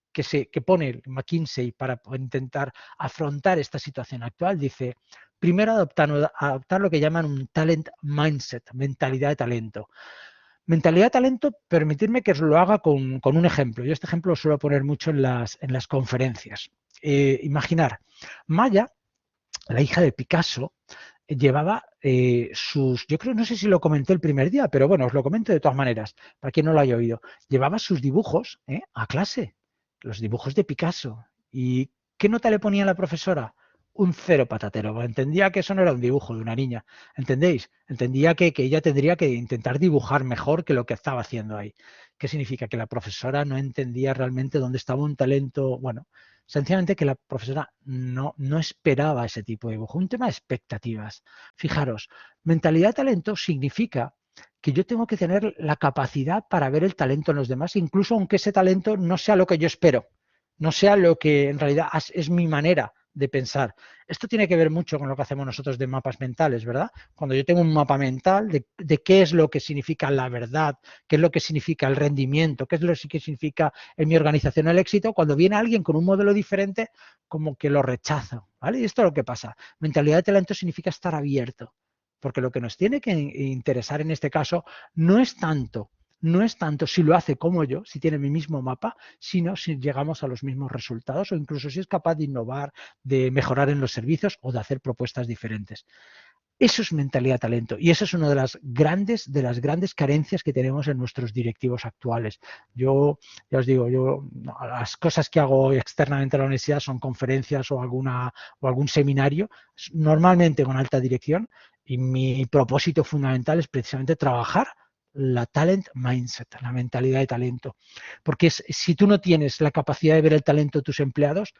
Speaker 1: pone McKinsey para intentar afrontar esta situación actual. Dice, primero, adoptar lo que llaman un talent mindset, mentalidad de talento. Mentalidad de talento, permitirme que os lo haga con un ejemplo. Yo este ejemplo lo suelo poner mucho en las conferencias. Imaginar, Maya, la hija de Picasso, llevaba yo creo, no sé si lo comenté el primer día, pero bueno, os lo comento de todas maneras, para quien no lo haya oído. Llevaba sus dibujos a clase, los dibujos de Picasso. ¿Y qué nota le ponía la profesora? Un 0 patatero. Entendía que eso no era un dibujo de una niña, ¿entendéis? Entendía que ella tendría que intentar dibujar mejor que lo que estaba haciendo ahí. ¿Qué significa? Que la profesora no entendía realmente dónde estaba un talento, bueno, sencillamente que la profesora no esperaba ese tipo de dibujo. Un tema de expectativas. Fijaros, mentalidad de talento significa que yo tengo que tener la capacidad para ver el talento en los demás, incluso aunque ese talento no sea lo que yo espero, no sea lo que en realidad es mi manera de pensar. Esto tiene que ver mucho con lo que hacemos nosotros de mapas mentales, ¿verdad? Cuando yo tengo un mapa mental de qué es lo que significa la verdad, qué es lo que significa el rendimiento, qué es lo que significa en mi organización el éxito, cuando viene alguien con un modelo diferente, como que lo rechazo, ¿vale? Y esto es lo que pasa. Mentalidad de talento significa estar abierto, porque lo que nos tiene que interesar en este caso no es tanto si lo hace como yo, si tiene mi mismo mapa, sino si llegamos a los mismos resultados o incluso si es capaz de innovar, de mejorar en los servicios o de hacer propuestas diferentes. Eso es mentalidad de talento y eso es una de las grandes carencias que tenemos en nuestros directivos actuales. Yo, ya os digo, las cosas que hago externamente a la universidad son conferencias o algún seminario, normalmente con alta dirección, y mi propósito fundamental es precisamente trabajar la talent mindset, la mentalidad de talento. Porque si tú no tienes la capacidad de ver el talento de tus empleados,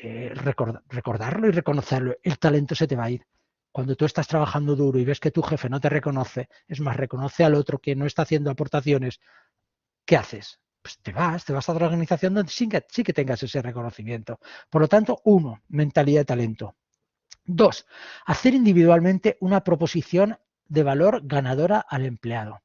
Speaker 1: recordarlo y reconocerlo, el talento se te va a ir. Cuando tú estás trabajando duro y ves que tu jefe no te reconoce, es más, reconoce al otro que no está haciendo aportaciones, ¿qué haces? Pues te vas a otra organización donde sí que tengas ese reconocimiento. Por lo tanto, 1, mentalidad de talento. 2, hacer individualmente una proposición de valor ganadora al empleado.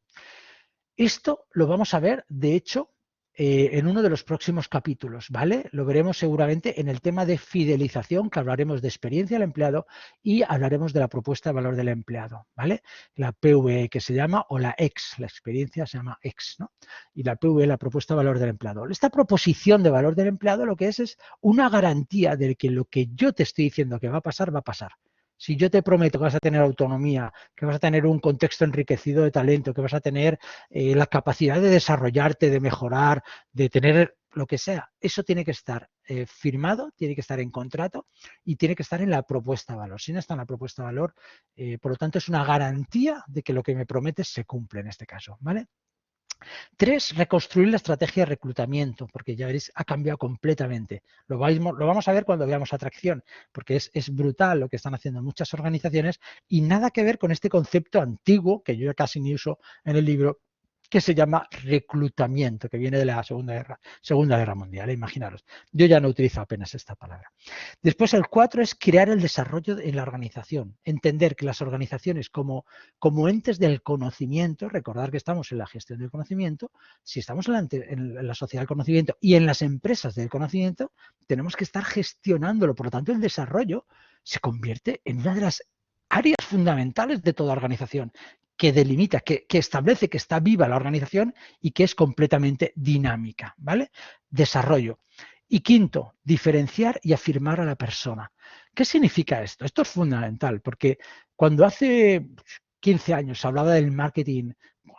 Speaker 1: Esto lo vamos a ver, de hecho, en uno de los próximos capítulos, ¿vale? Lo veremos seguramente en el tema de fidelización, que hablaremos de experiencia del empleado y hablaremos de la propuesta de valor del empleado, ¿vale? La PVE que se llama, o la EX, la experiencia se llama EX, ¿no? Y la PVE, la propuesta de valor del empleado. Esta proposición de valor del empleado lo que es una garantía de que lo que yo te estoy diciendo que va a pasar, va a pasar. Si yo te prometo que vas a tener autonomía, que vas a tener un contexto enriquecido de talento, que vas a tener la capacidad de desarrollarte, de mejorar, de tener lo que sea, eso tiene que estar firmado, tiene que estar en contrato y tiene que estar en la propuesta de valor. Si no está en la propuesta de valor, por lo tanto, es una garantía de que lo que me prometes se cumple en este caso, ¿vale? 3, reconstruir la estrategia de reclutamiento, porque ya veréis, ha cambiado completamente. Lo vamos a ver cuando veamos atracción, porque es brutal lo que están haciendo muchas organizaciones y nada que ver con este concepto antiguo, que yo ya casi ni uso en el libro, que se llama reclutamiento, que viene de la Segunda Guerra Mundial, imaginaros. Yo ya no utilizo apenas esta palabra. Después el 4 es crear el desarrollo en la organización, entender que las organizaciones como entes del conocimiento, recordar que estamos en la gestión del conocimiento, si estamos en la sociedad del conocimiento y en las empresas del conocimiento, tenemos que estar gestionándolo. Por lo tanto, el desarrollo se convierte en una de las áreas fundamentales de toda organización, que delimita, que establece que está viva la organización y que es completamente dinámica, ¿vale? Desarrollo. Y 5, diferenciar y afirmar a la persona. ¿Qué significa esto? Esto es fundamental porque cuando hace 15 años se hablaba del marketing.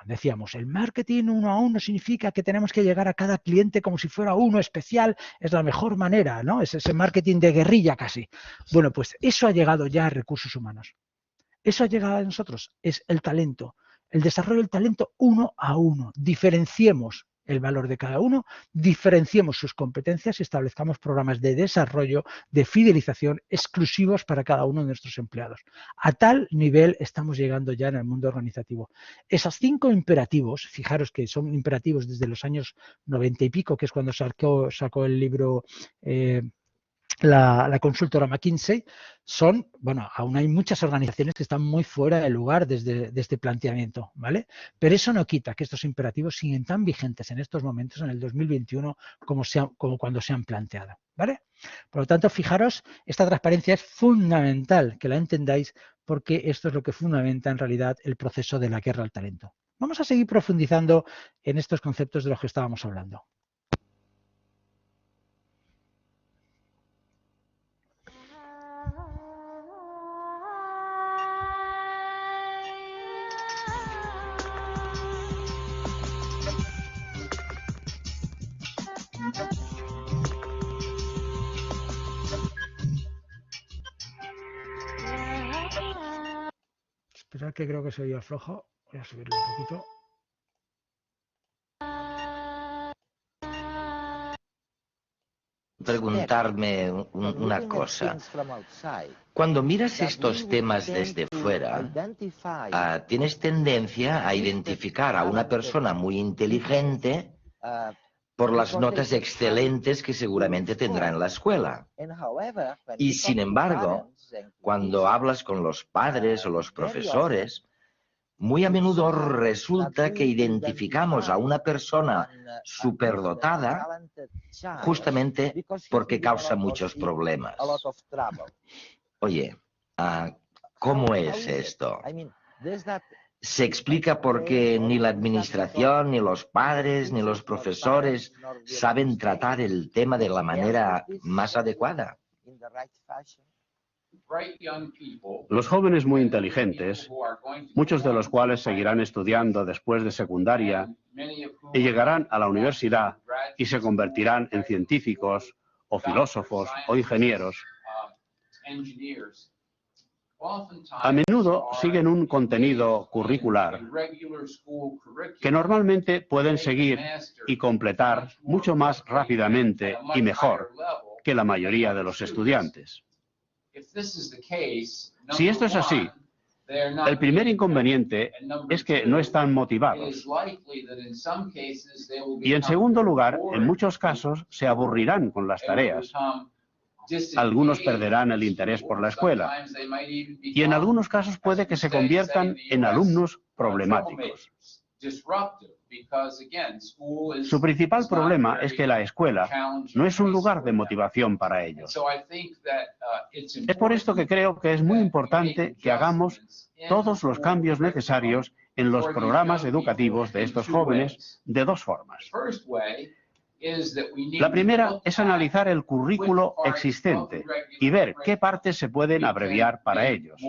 Speaker 1: Decíamos, el marketing 1 a 1 significa que tenemos que llegar a cada cliente como si fuera uno especial, es la mejor manera, ¿no? Es ese marketing de guerrilla casi. Bueno, pues eso ha llegado ya a recursos humanos. Eso ha llegado a nosotros, es el talento. El desarrollo del talento 1 a 1. Diferenciemos el valor de cada uno, diferenciemos sus competencias y establezcamos programas de desarrollo, de fidelización exclusivos para cada uno de nuestros empleados. A tal nivel estamos llegando ya en el mundo organizativo. Esos 5 imperativos, fijaros que son imperativos desde los años 90 y pico, que es cuando sacó el libro la consultora McKinsey, son, bueno, aún hay muchas organizaciones que están muy fuera de lugar de este planteamiento, ¿vale? Pero eso no quita que estos imperativos siguen tan vigentes en estos momentos, en el 2021, como cuando se han planteado, ¿vale? Por lo tanto, fijaros, esta transparencia es fundamental que la entendáis, porque esto es lo que fundamenta en realidad el proceso de la guerra al talento. Vamos a seguir profundizando en estos conceptos de los que estábamos hablando. Esperad que creo que se oía flojo. Voy a subirlo un poquito.
Speaker 2: Preguntarme una cosa. Cuando miras estos temas desde fuera, tienes tendencia a identificar a una persona muy inteligente por las notas excelentes que seguramente tendrá en la escuela. Y sin embargo, cuando hablas con los padres o los profesores, muy a menudo resulta que identificamos a una persona superdotada justamente porque causa muchos problemas. Oye, ¿cómo es esto? ¿Se explica por qué ni la administración, ni los padres, ni los profesores saben tratar el tema de la manera más adecuada?
Speaker 5: Los jóvenes muy inteligentes, muchos de los cuales seguirán estudiando después de secundaria y llegarán a la universidad y se convertirán en científicos o filósofos o ingenieros, a menudo siguen un contenido curricular que normalmente pueden seguir y completar mucho más rápidamente y mejor que la mayoría de los estudiantes. Si esto es así, el primer inconveniente es que no están motivados. Y en segundo lugar, en muchos casos se aburrirán con las tareas. Algunos perderán el interés por la escuela. Y en algunos casos puede que se conviertan en alumnos problemáticos. Su principal problema es que la escuela no es un lugar de motivación para ellos. Es por esto que creo que es muy importante que hagamos todos los cambios necesarios en los programas educativos de estos jóvenes de 2 formas. La primera es analizar el currículo existente y ver qué partes se pueden abreviar para ellos.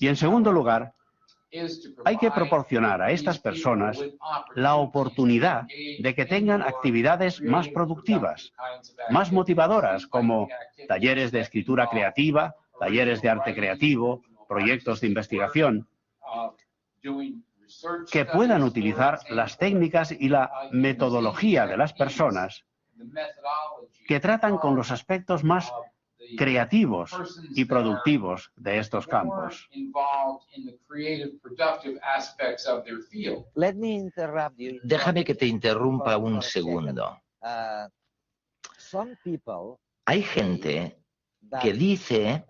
Speaker 5: Y en segundo lugar, hay que proporcionar a estas personas la oportunidad de que tengan actividades más productivas, más motivadoras, como talleres de escritura creativa, talleres de arte creativo, proyectos de investigación, que puedan utilizar las técnicas y la metodología de las personas que tratan con los aspectos más creativos y productivos de estos campos.
Speaker 2: Déjame que te interrumpa un segundo. Hay gente que dice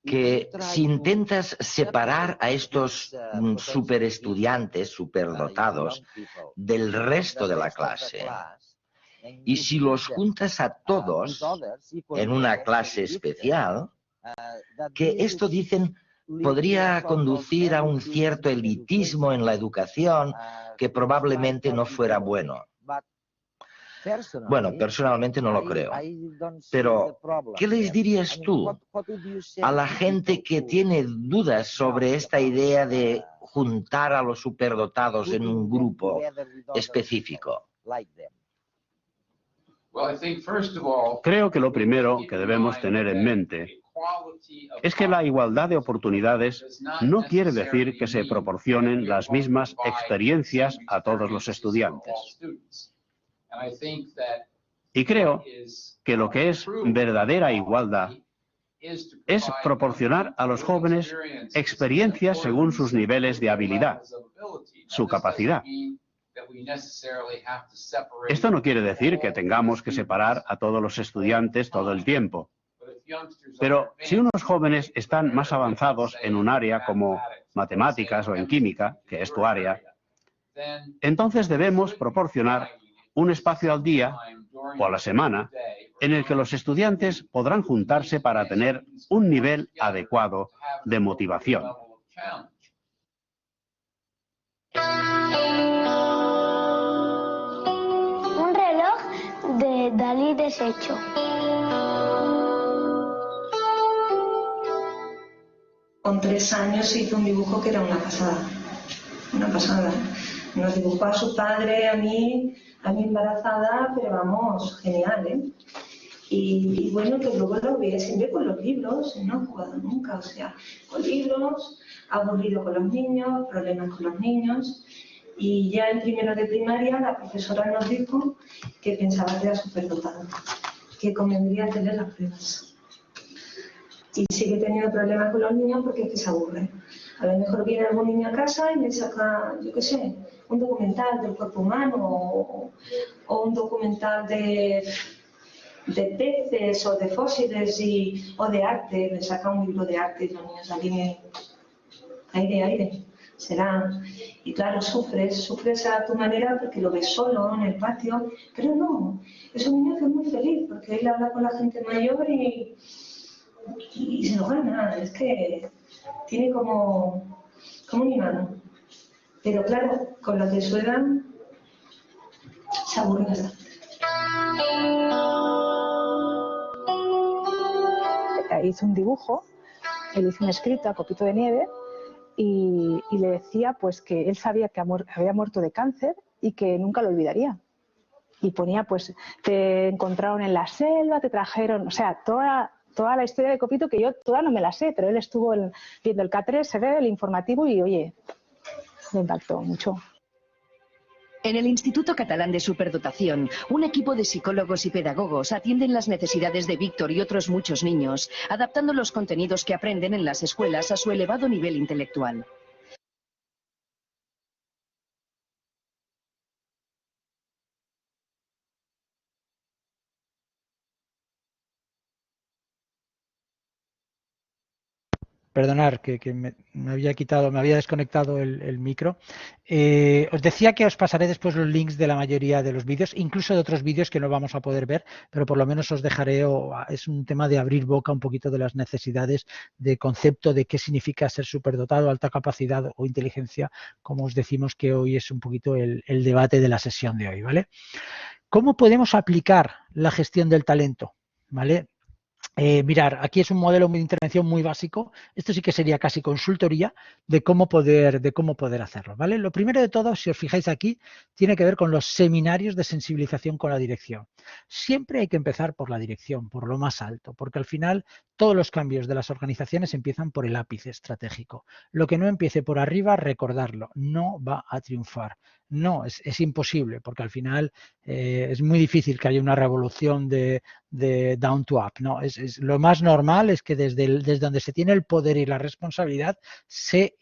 Speaker 2: que si intentas separar a estos superestudiantes, superdotados, del resto de la clase, y si los juntas a todos en una clase especial, que esto, dicen, podría conducir a un cierto elitismo en la educación que probablemente no fuera bueno. Bueno, personalmente no lo creo. Pero, ¿qué les dirías tú a la gente que tiene dudas sobre esta idea de juntar a los superdotados en un grupo específico?
Speaker 5: Creo que lo primero que debemos tener en mente es que la igualdad de oportunidades no quiere decir que se proporcionen las mismas experiencias a todos los estudiantes. Y creo que lo que es verdadera igualdad es proporcionar a los jóvenes experiencias según sus niveles de habilidad, su capacidad. Esto no quiere decir que tengamos que separar a todos los estudiantes todo el tiempo. Pero si unos jóvenes están más avanzados en un área como matemáticas o en química, que es tu área, entonces debemos proporcionar un espacio al día o a la semana en el que los estudiantes podrán juntarse para tener un nivel adecuado de motivación.
Speaker 6: Un reloj de Dalí deshecho.
Speaker 7: Con 3 años hizo un dibujo que era una pasada. Una pasada. Nos dibujó a su padre, a mí embarazada, pero vamos, genial, ¿eh? Y bueno, que luego lo veía siempre con los libros, no he jugado nunca, o sea, con libros, aburrido con los niños, problemas con los niños. Y ya en primero de primaria la profesora nos dijo que pensaba que era superdotado, que convendría hacerle las pruebas. Y sigue teniendo problemas con los niños porque es que se aburre. A lo mejor viene algún niño a casa y le saca, yo qué sé, un documental del cuerpo humano o un documental de peces o de fósiles o de arte, le saca un libro de arte y los niños aquí aire, será. Y claro, sufres a tu manera porque lo ves solo en el patio, pero no, es un niño que es muy feliz porque él habla con la gente mayor y se lo gana, es que tiene como un imán. Pero claro, con los de su edad se aburre bastante.
Speaker 8: Hizo un dibujo, él hizo un escrito a copito de nieve y le decía pues que él sabía que había muerto de cáncer y que nunca lo olvidaría. Y ponía pues, te encontraron en la selva, te trajeron, o sea, toda la historia de Copito que yo toda no me la sé, pero él estuvo viendo el K3, se ve el informativo y oye, me impactó mucho.
Speaker 9: En el Instituto Catalán de Superdotación, un equipo de psicólogos y pedagogos atienden las necesidades de Víctor y otros muchos niños, adaptando los contenidos que aprenden en las escuelas a su elevado nivel intelectual.
Speaker 1: Perdonar, que me había desconectado el micro. Os decía que os pasaré después los links de la mayoría de los vídeos, incluso de otros vídeos que no vamos a poder ver, pero por lo menos os dejaré, es un tema de abrir boca un poquito de las necesidades de concepto de qué significa ser superdotado, alta capacidad o inteligencia, como os decimos que hoy es un poquito el debate de la sesión de hoy, ¿vale? ¿Cómo podemos aplicar la gestión del talento? ¿Vale? Mirar, aquí es un modelo de intervención muy básico. Esto sí que sería casi consultoría de cómo poder hacerlo, ¿vale? Lo primero de todo, si os fijáis aquí, tiene que ver con los seminarios de sensibilización con la dirección. Siempre hay que empezar por la dirección, por lo más alto, porque al final todos los cambios de las organizaciones empiezan por el ápice estratégico. Lo que no empiece por arriba, recordarlo, no va a triunfar. No, es imposible, porque al final es muy difícil que haya una revolución de down to up, ¿no? Lo más normal es que desde donde se tiene el poder y la responsabilidad se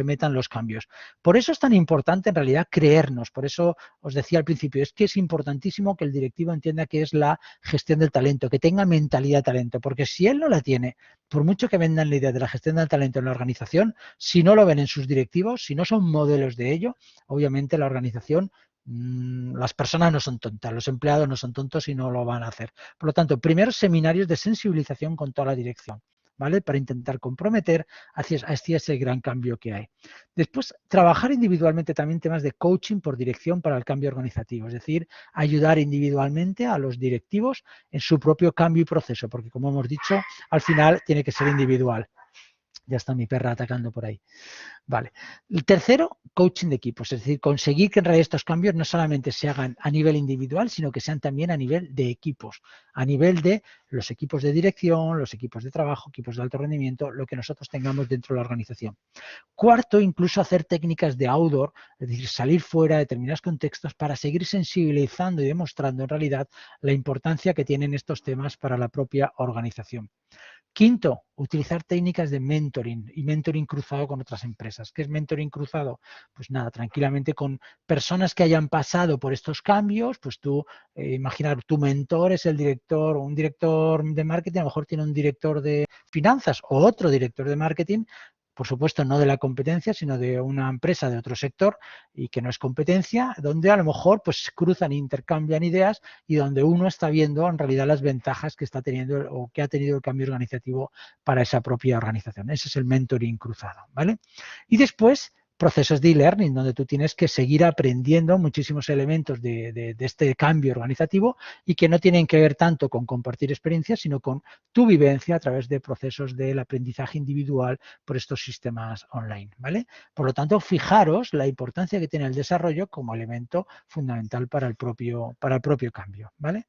Speaker 1: metan los cambios. Por eso es tan importante en realidad creernos, por eso os decía al principio, es que es importantísimo que el directivo entienda qué es la gestión del talento, que tenga mentalidad de talento, porque si él no la tiene, por mucho que vendan la idea de la gestión del talento en la organización, si no lo ven en sus directivos, si no son modelos de ello, obviamente la organización, las personas no son tontas, los empleados no son tontos y no lo van a hacer. Por lo tanto, primeros seminarios de sensibilización con toda la dirección. ¿vale? Para intentar comprometer hacia ese gran cambio que hay. Después, trabajar individualmente también temas de coaching por dirección para el cambio organizativo, es decir, ayudar individualmente a los directivos en su propio cambio y proceso, porque como hemos dicho, al final tiene que ser individual. Ya está mi perra atacando por ahí. Vale. El tercero, coaching de equipos, es decir, conseguir que en realidad estos cambios no solamente se hagan a nivel individual, sino que sean también a nivel de equipos, a nivel de los equipos de dirección, los equipos de trabajo, equipos de alto rendimiento, lo que nosotros tengamos dentro de la organización. Cuarto, incluso hacer técnicas de outdoor, es decir, salir fuera de determinados contextos para seguir sensibilizando y demostrando en realidad la importancia que tienen estos temas para la propia organización. Quinto, utilizar técnicas de mentoring y mentoring cruzado con otras empresas. ¿Qué es mentoring cruzado? Pues nada, tranquilamente con personas que hayan pasado por estos cambios, pues tú, imaginar, tu mentor es el director o un director de marketing, a lo mejor tiene un director de finanzas o otro director de marketing, por supuesto no de la competencia, sino de una empresa de otro sector y que no es competencia, donde a lo mejor pues cruzan, intercambian ideas y donde uno está viendo en realidad las ventajas que está teniendo o que ha tenido el cambio organizativo para esa propia organización. Ese es el mentoring cruzado, ¿vale? Y después, procesos de e-learning, donde tú tienes que seguir aprendiendo muchísimos elementos de este cambio organizativo y que no tienen que ver tanto con compartir experiencias, sino con tu vivencia a través de procesos del aprendizaje individual por estos sistemas online, ¿vale? Por lo tanto, fijaros la importancia que tiene el desarrollo como elemento fundamental para el propio cambio, ¿vale?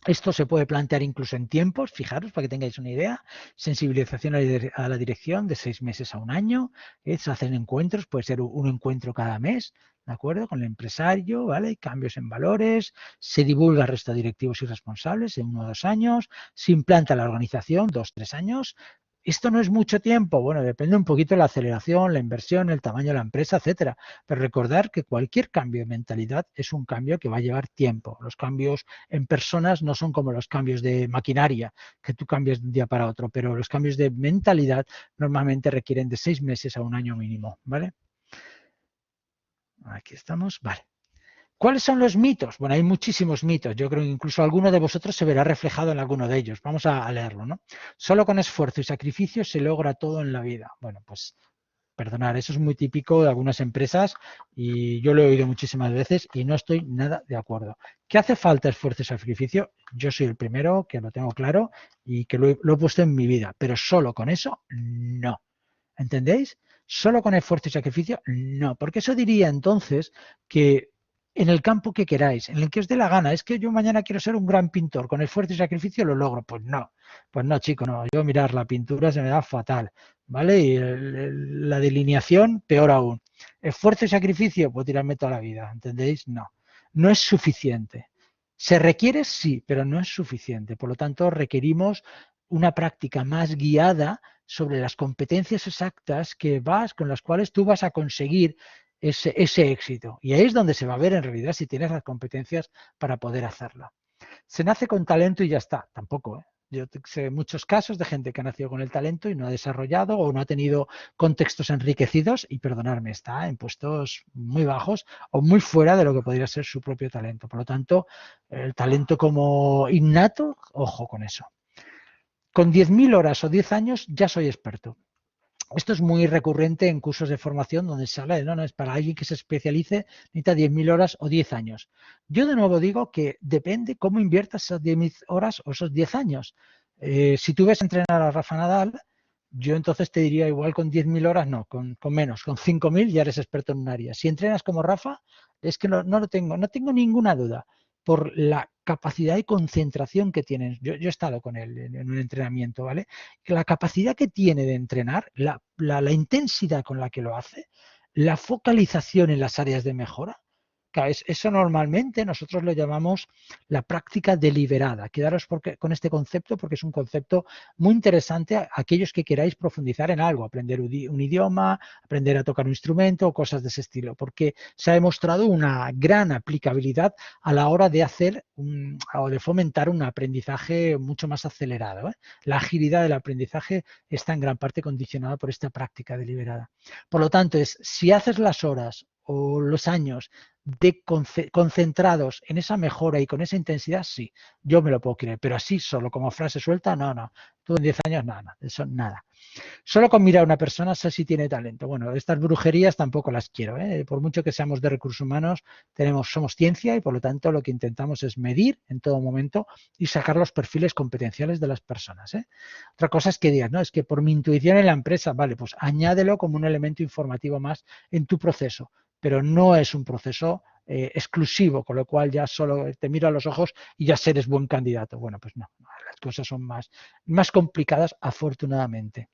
Speaker 1: Esto se puede plantear incluso en tiempos, fijaros, para que tengáis una idea. Sensibilización a la dirección de 6 meses a 1 año. Se hacen encuentros, puede ser un encuentro cada mes, ¿de acuerdo? Con el empresario, ¿vale? Cambios en valores. Se divulga al resto de directivos y responsables en 1 o 2 años. Se implanta la organización, 2 o 3 años. ¿Esto no es mucho tiempo? Bueno, depende un poquito de la aceleración, la inversión, el tamaño de la empresa, etcétera. Pero recordar que cualquier cambio de mentalidad es un cambio que va a llevar tiempo. Los cambios en personas no son como los cambios de maquinaria, que tú cambias de un día para otro, pero los cambios de mentalidad normalmente requieren de 6 meses a 1 año mínimo, ¿vale? Aquí estamos, vale. ¿Cuáles son los mitos? Bueno, hay muchísimos mitos. Yo creo que incluso alguno de vosotros se verá reflejado en alguno de ellos. Vamos a leerlo, ¿no? Solo con esfuerzo y sacrificio se logra todo en la vida. Bueno, pues perdonar, eso es muy típico de algunas empresas y yo lo he oído muchísimas veces y no estoy nada de acuerdo. ¿Qué hace falta esfuerzo y sacrificio? Yo soy el primero que lo tengo claro y que lo he puesto en mi vida, pero solo con eso, no. ¿Entendéis? Solo con esfuerzo y sacrificio, no. Porque eso diría entonces que en el campo que queráis, en el que os dé la gana, es que yo mañana quiero ser un gran pintor, con esfuerzo y sacrificio lo logro. Pues no, chico, no. Yo mirar la pintura se me da fatal, ¿vale? Y la delineación, peor aún. Esfuerzo y sacrificio, puedo tirarme toda la vida, ¿entendéis? No, no es suficiente. Se requiere, sí, pero no es suficiente. Por lo tanto, requerimos una práctica más guiada sobre las competencias exactas con las cuales tú vas a conseguir ese éxito. Y ahí es donde se va a ver en realidad si tienes las competencias para poder hacerlo. Se nace con talento y ya está. Tampoco, ¿eh? Yo sé muchos casos de gente que ha nacido con el talento y no ha desarrollado o no ha tenido contextos enriquecidos y, perdonadme, está en puestos muy bajos o muy fuera de lo que podría ser su propio talento. Por lo tanto, el talento como innato, ojo con eso. Con 10.000 horas o 10 años ya soy experto. Esto es muy recurrente en cursos de formación donde se habla de, no, es para alguien que se especialice, necesita 10.000 horas o 10 años. Yo de nuevo digo que depende cómo inviertas esas 10.000 horas o esos 10 años. Si tú ves entrenar a Rafa Nadal, yo entonces te diría igual con 10.000 horas, no, con menos, con 5.000 ya eres experto en un área. Si entrenas como Rafa, es que no tengo ninguna duda por la capacidad y concentración que tienen. Yo he estado con él en un entrenamiento, ¿vale? La capacidad que tiene de entrenar, la intensidad con la que lo hace, la focalización en las áreas de mejora, eso normalmente nosotros lo llamamos la práctica deliberada. Quedaros con este concepto porque es un concepto muy interesante a aquellos que queráis profundizar en algo, aprender un idioma, aprender a tocar un instrumento o cosas de ese estilo, porque se ha demostrado una gran aplicabilidad a la hora de hacer o de fomentar un aprendizaje mucho más acelerado, ¿eh? La agilidad del aprendizaje está en gran parte condicionada por esta práctica deliberada. Por lo tanto, si haces las horas o los años de concentrados en esa mejora y con esa intensidad, sí, yo me lo puedo creer, pero así solo como frase suelta, no, no. Tú en 10 años, nada, eso nada. Solo con mirar a una persona sé si tiene talento. Bueno, estas brujerías tampoco las quiero, ¿eh? Por mucho que seamos de recursos humanos, somos ciencia y por lo tanto lo que intentamos es medir en todo momento y sacar los perfiles competenciales de las personas, ¿eh? Otra cosa es que digas, no, es que por mi intuición en la empresa, vale, pues añádelo como un elemento informativo más en tu proceso, pero no es un proceso exclusivo, con lo cual ya solo te miro a los ojos y ya eres buen candidato. Bueno, pues no, las cosas son más complicadas, afortunadamente.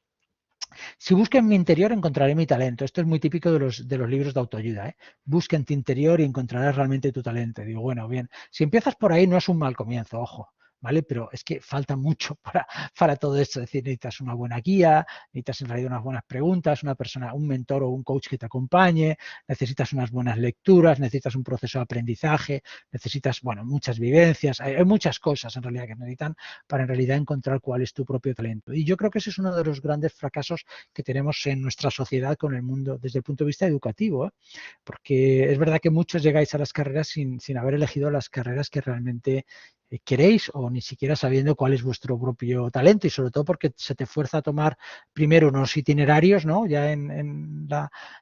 Speaker 1: Si busco en mi interior encontraré mi talento. Esto es muy típico de los libros de autoayuda, ¿eh? Busca en tu interior y encontrarás realmente tu talento. Digo, bueno, bien, si empiezas por ahí no es un mal comienzo, ojo, ¿vale? Pero es que falta mucho para todo esto. Es decir, necesitas una buena guía, necesitas en realidad unas buenas preguntas, una persona, un mentor o un coach que te acompañe, necesitas unas buenas lecturas, necesitas un proceso de aprendizaje, necesitas, bueno, muchas vivencias, hay muchas cosas en realidad que necesitan para en realidad encontrar cuál es tu propio talento. Y yo creo que ese es uno de los grandes fracasos que tenemos en nuestra sociedad con el mundo desde el punto de vista educativo, ¿eh? Porque es verdad que muchos llegáis a las carreras sin haber elegido las carreras que realmente queréis o ni siquiera sabiendo cuál es vuestro propio talento y sobre todo porque se te fuerza a tomar primero unos itinerarios, ¿no? Ya en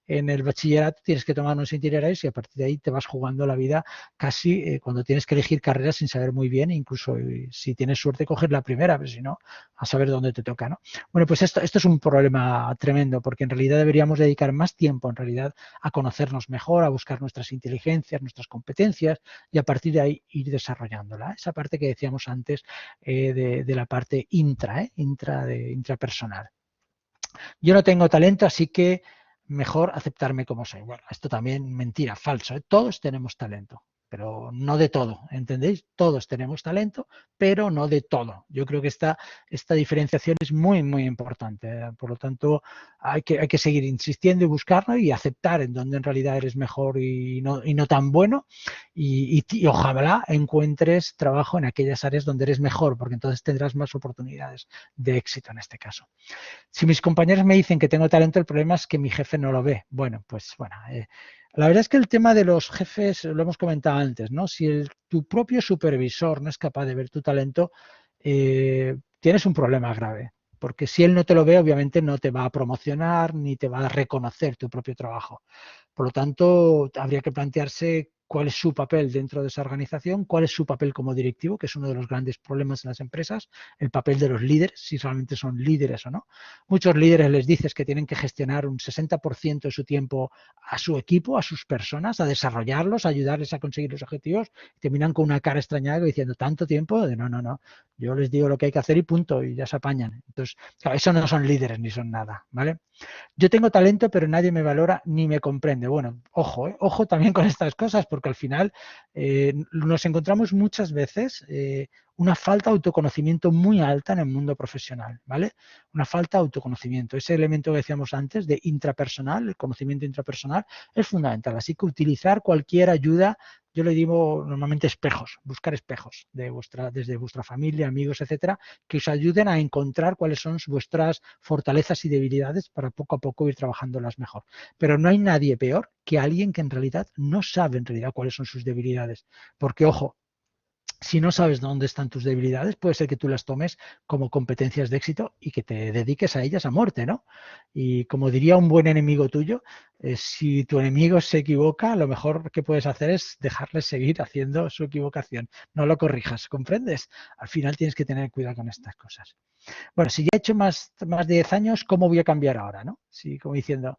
Speaker 1: el bachillerato tienes que tomar unos itinerarios y a partir de ahí te vas jugando la vida casi cuando tienes que elegir carreras sin saber muy bien, incluso si tienes suerte coger la primera, pero si no, a saber dónde te toca, ¿no? Bueno, pues esto es un problema tremendo porque en realidad deberíamos dedicar más tiempo en realidad a conocernos mejor, a buscar nuestras inteligencias, nuestras competencias y a partir de ahí ir desarrollándola. Esa parte que decíamos antes de la parte intrapersonal. Yo no tengo talento, así que mejor aceptarme como soy. Bueno, esto también mentira, falso, ¿eh? Todos tenemos talento, pero no de todo, ¿entendéis? Todos tenemos talento, pero no de todo. Yo creo que esta diferenciación es muy, muy importante. Por lo tanto, hay que seguir insistiendo y buscarlo y aceptar en dónde en realidad eres mejor y no tan bueno y ojalá encuentres trabajo en aquellas áreas donde eres mejor, porque entonces tendrás más oportunidades de éxito en este caso. Si mis compañeros me dicen que tengo talento, el problema es que mi jefe no lo ve. Bueno, pues bueno, la verdad es que el tema de los jefes, lo hemos comentado antes, ¿no? Si tu propio supervisor no es capaz de ver tu talento, tienes un problema grave. Porque si él no te lo ve, obviamente no te va a promocionar ni te va a reconocer tu propio trabajo. Por lo tanto, habría que plantearse cuál es su papel dentro de esa organización, cuál es su papel como directivo, que es uno de los grandes problemas en las empresas, el papel de los líderes, si realmente son líderes o no. Muchos líderes les dices que tienen que gestionar un 60% de su tiempo a su equipo, a sus personas, a desarrollarlos, a ayudarles a conseguir los objetivos, y terminan con una cara extrañada diciendo tanto tiempo, de no, yo les digo lo que hay que hacer y punto, y ya se apañan. Entonces, claro, eso no son líderes ni son nada, ¿vale? Yo tengo talento, pero nadie me valora ni me comprende. Bueno, ojo también con estas cosas, porque al final nos encontramos muchas veces una falta de autoconocimiento muy alta en el mundo profesional, ¿vale? Una falta de autoconocimiento. Ese elemento que decíamos antes de intrapersonal, el conocimiento intrapersonal, es fundamental. Así que utilizar cualquier ayuda, yo le digo normalmente espejos, buscar espejos desde vuestra familia, amigos, etcétera, que os ayuden a encontrar cuáles son vuestras fortalezas y debilidades para poco a poco ir trabajándolas mejor. Pero no hay nadie peor que alguien que en realidad no sabe en realidad cuáles son sus debilidades. Porque, ojo, si no sabes dónde están tus debilidades, puede ser que tú las tomes como competencias de éxito y que te dediques a ellas a muerte, ¿no? Y como diría un buen enemigo tuyo, si tu enemigo se equivoca, lo mejor que puedes hacer es dejarle seguir haciendo su equivocación. No lo corrijas, ¿comprendes? Al final tienes que tener cuidado con estas cosas. Bueno, si ya he hecho más de 10 años, ¿cómo voy a cambiar ahora, no? Sí, como diciendo,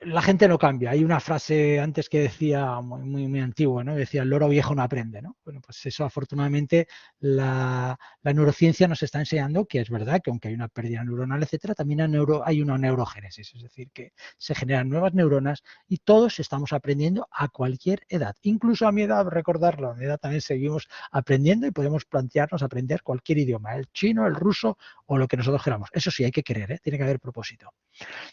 Speaker 1: la gente no cambia. Hay una frase antes que decía, muy antigua, ¿no? Decía, el loro viejo no aprende, ¿no? Bueno, pues eso afortunadamente la neurociencia nos está enseñando que es verdad que aunque hay una pérdida neuronal, etcétera, también hay una neurogénesis, es decir, que se generan nuevas neuronas y todos estamos aprendiendo a cualquier edad. Incluso a mi edad, recordarlo, a mi edad también seguimos aprendiendo y podemos plantearnos aprender cualquier idioma, el chino, el ruso o lo que nosotros queramos. Eso sí, hay que querer, ¿eh? Tiene que haber propósito.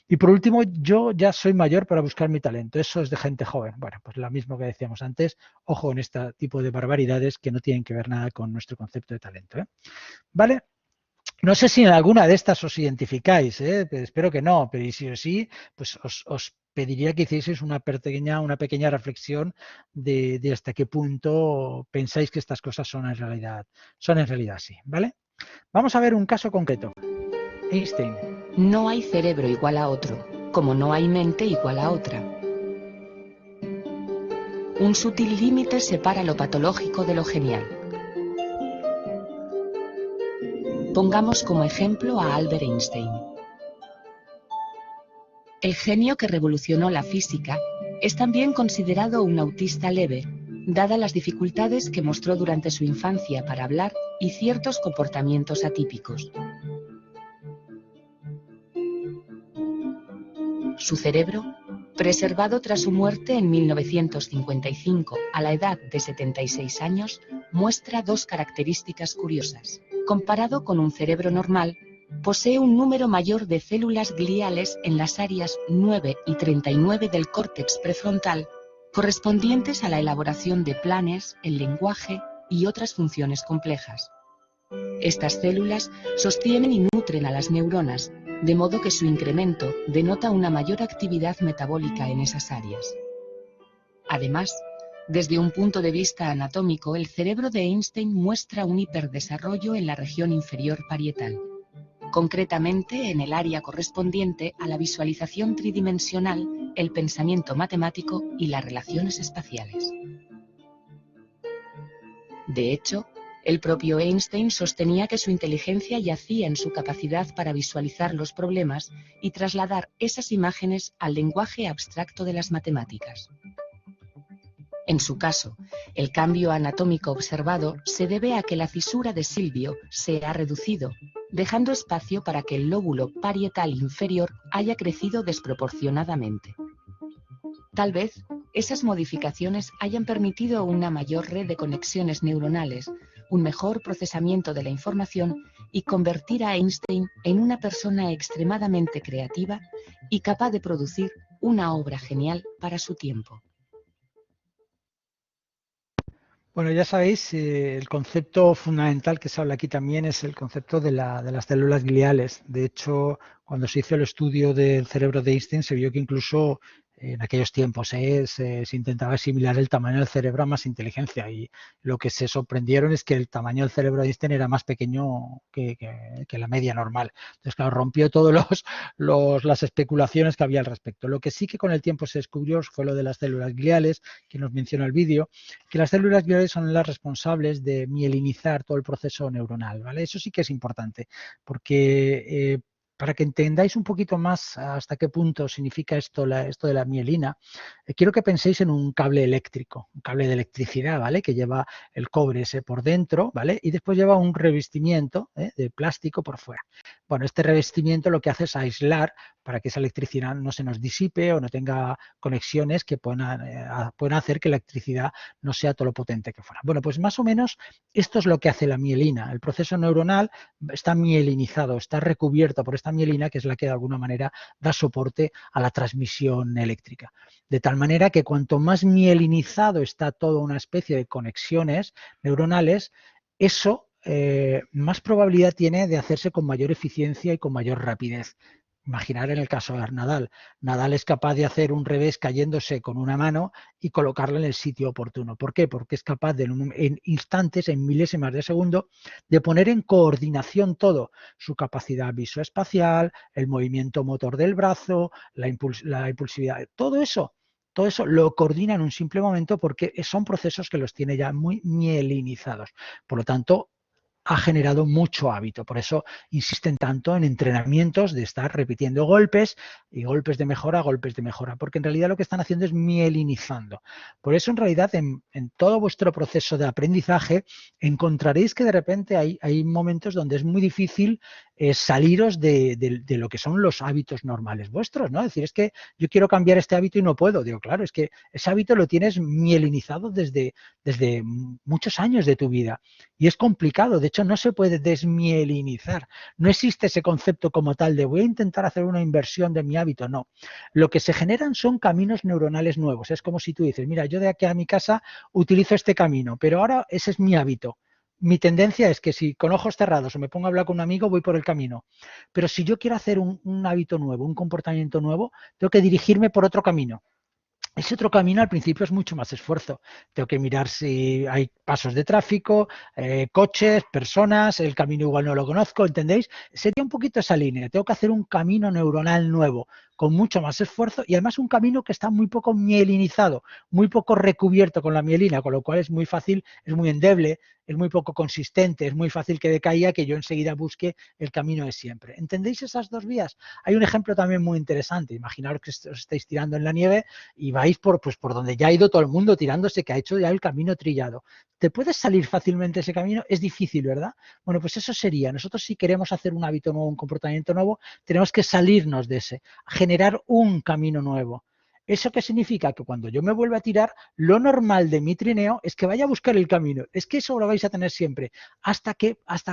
Speaker 1: Y por último, yo ya soy mayor para buscar mi talento. Eso es de gente joven. Bueno, pues lo mismo que decíamos antes. Ojo en este tipo de barbaridades que no tienen que ver nada con nuestro concepto de talento, ¿eh? ¿Vale? No sé si en alguna de estas os identificáis, pero espero que no, pero si sí, pues os pediría que hicieseis una pequeña reflexión de hasta qué punto pensáis que estas cosas son en realidad así, ¿vale? Vamos a ver un caso concreto. Einstein.
Speaker 10: No hay cerebro igual a otro, como no hay mente igual a otra. Un sutil límite separa lo patológico de lo genial. Pongamos como ejemplo a Albert Einstein. El genio que revolucionó la física es también considerado un autista leve, dadas las dificultades que mostró durante su infancia para hablar y ciertos comportamientos atípicos. Su cerebro, preservado tras su muerte en 1955 a la edad de 76 años, muestra dos características curiosas. Comparado con un cerebro normal, posee un número mayor de células gliales en las áreas 9 y 39 del córtex prefrontal, correspondientes a la elaboración de planes, el lenguaje y otras funciones complejas. Estas células sostienen y nutren a las neuronas, de modo que su incremento denota una mayor actividad metabólica en esas áreas. Además, desde un punto de vista anatómico, el cerebro de Einstein muestra un hiperdesarrollo en la región inferior parietal, concretamente en el área correspondiente a la visualización tridimensional, el pensamiento matemático y las relaciones espaciales. De hecho, el propio Einstein sostenía que su inteligencia yacía en su capacidad para visualizar los problemas y trasladar esas imágenes al lenguaje abstracto de las matemáticas. En su caso, el cambio anatómico observado se debe a que la fisura de Silvio se ha reducido, dejando espacio para que el lóbulo parietal inferior haya crecido desproporcionadamente. Tal vez esas modificaciones hayan permitido una mayor red de conexiones neuronales, un mejor procesamiento de la información y convertir a Einstein en una persona extremadamente creativa y capaz de producir una obra genial para su tiempo.
Speaker 1: Bueno, ya sabéis, el concepto fundamental que se habla aquí también es el concepto de las células gliales. De hecho, cuando se hizo el estudio del cerebro de Einstein, se vio que incluso en aquellos tiempos se intentaba asimilar el tamaño del cerebro a más inteligencia, y lo que se sorprendieron es que el tamaño del cerebro de Einstein era más pequeño que la media normal. Entonces, claro, rompió todas las especulaciones que había al respecto. Lo que sí que con el tiempo se descubrió fue lo de las células gliales, que nos menciona el vídeo, que las células gliales son las responsables de mielinizar todo el proceso neuronal, ¿vale? Eso sí que es importante, porque para que entendáis un poquito más hasta qué punto significa esto de la mielina, quiero que penséis en un cable eléctrico, un cable de electricidad, ¿vale? Que lleva el cobre ese por dentro, ¿vale? Y después lleva un revestimiento de plástico por fuera. Bueno, este revestimiento lo que hace es aislar para que esa electricidad no se nos disipe o no tenga conexiones que puedan hacer que la electricidad no sea todo lo potente que fuera. Bueno, pues más o menos esto es lo que hace la mielina. El proceso neuronal está mielinizado, está recubierto por esta mielina, que es la que de alguna manera da soporte a la transmisión eléctrica. De tal manera que cuanto más mielinizado está toda una especie de conexiones neuronales, eso más probabilidad tiene de hacerse con mayor eficiencia y con mayor rapidez. Imaginar en el caso de Nadal. Nadal es capaz de hacer un revés cayéndose con una mano y colocarlo en el sitio oportuno. ¿Por qué? Porque es capaz de en instantes, en milésimas de segundo, de poner en coordinación todo. Su capacidad visoespacial, el movimiento motor del brazo, la impulsividad, todo eso lo coordina en un simple momento porque son procesos que los tiene ya muy mielinizados. Por lo tanto, ha generado mucho hábito. Por eso insisten tanto en entrenamientos de estar repitiendo golpes y golpes de mejora, porque en realidad lo que están haciendo es mielinizando. Por eso en realidad en todo vuestro proceso de aprendizaje encontraréis que de repente hay momentos donde es muy difícil saliros de lo que son los hábitos normales vuestros, ¿no? Es decir, es que yo quiero cambiar este hábito y no puedo. Digo, claro, es que ese hábito lo tienes mielinizado desde muchos años de tu vida y es complicado. De hecho, no se puede desmielinizar. No existe ese concepto como tal de voy a intentar hacer una inversión de mi hábito. No. Lo que se generan son caminos neuronales nuevos. Es como si tú dices, mira, yo de aquí a mi casa utilizo este camino, pero ahora ese es mi hábito. mi tendencia es que si con ojos cerrados o me pongo a hablar con un amigo, voy por el camino. Pero si yo quiero hacer un hábito nuevo, un comportamiento nuevo, tengo que dirigirme por otro camino. Ese otro camino al principio es mucho más esfuerzo. Tengo que mirar si hay pasos de tráfico, coches, personas, el camino igual no lo conozco, ¿entendéis? Sería un poquito esa línea. Tengo que hacer un camino neuronal nuevo, con mucho más esfuerzo y además un camino que está muy poco mielinizado, muy poco recubierto con la mielina, con lo cual es muy fácil, es muy endeble, es muy poco consistente, es muy fácil que decaiga, que yo enseguida busque el camino de siempre. ¿Entendéis esas dos vías? Hay un ejemplo también muy interesante. Imaginaos que os estáis tirando en la nieve y vais por donde ya ha ido todo el mundo tirándose, que ha hecho ya el camino trillado. ¿Te puedes salir fácilmente de ese camino? Es difícil, ¿verdad? Bueno, pues eso sería. Nosotros si queremos hacer un hábito nuevo, un comportamiento nuevo, tenemos que salirnos de ese, generar un camino nuevo. ¿Eso qué significa? Que cuando yo me vuelva a tirar, lo normal de mi trineo es que vaya a buscar el camino. Es que eso lo vais a tener siempre. ¿Hasta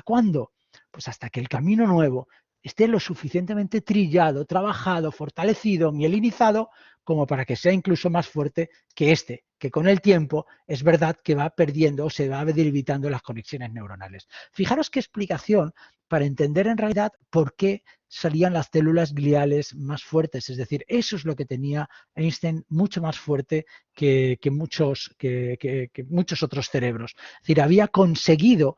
Speaker 1: cuándo? Pues hasta que el camino nuevo esté lo suficientemente trillado, trabajado, fortalecido, mielinizado, como para que sea incluso más fuerte que este, que con el tiempo es verdad que va perdiendo o se va debilitando las conexiones neuronales. Fijaros qué explicación para entender en realidad por qué salían las células gliales más fuertes. Es decir, eso es lo que tenía Einstein mucho más fuerte que muchos otros cerebros. Es decir, había conseguido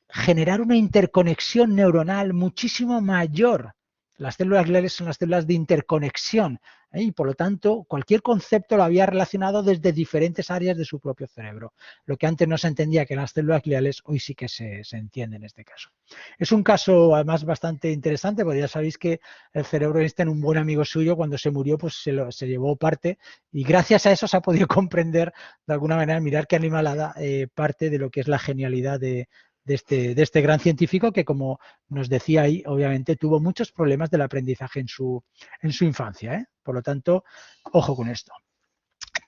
Speaker 1: generar una interconexión neuronal muchísimo mayor. Las células gliales son las células de interconexión y por lo tanto cualquier concepto lo había relacionado desde diferentes áreas de su propio cerebro. Lo que antes no se entendía que las células gliales hoy sí que se entiende en este caso. Es un caso además bastante interesante porque ya sabéis que el cerebro de Einstein, un buen amigo suyo, cuando se murió pues se llevó parte y gracias a eso se ha podido comprender de alguna manera, mirar qué animalada, parte de lo que es la genialidad de este gran científico que, como nos decía ahí, obviamente tuvo muchos problemas del aprendizaje en su infancia, ¿eh? Por lo tanto, ojo con esto.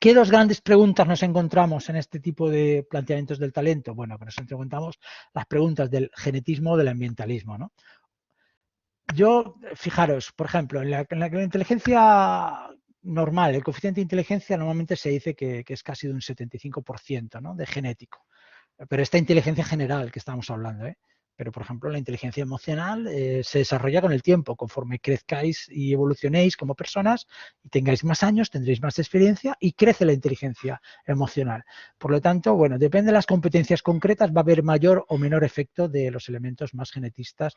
Speaker 1: ¿Qué dos grandes preguntas nos encontramos en este tipo de planteamientos del talento? Bueno, que nos encontramos las preguntas del genetismo o del ambientalismo, ¿no? Yo, fijaros, por ejemplo, en la inteligencia normal, el coeficiente de inteligencia normalmente se dice que es casi de un 75%, ¿no? De genético. Pero esta inteligencia general que estamos hablando, pero por ejemplo la inteligencia emocional se desarrolla con el tiempo, conforme crezcáis y evolucionéis como personas y tengáis más años, tendréis más experiencia y crece la inteligencia emocional. Por lo tanto, bueno, depende de las competencias concretas, va a haber mayor o menor efecto de los elementos más genetistas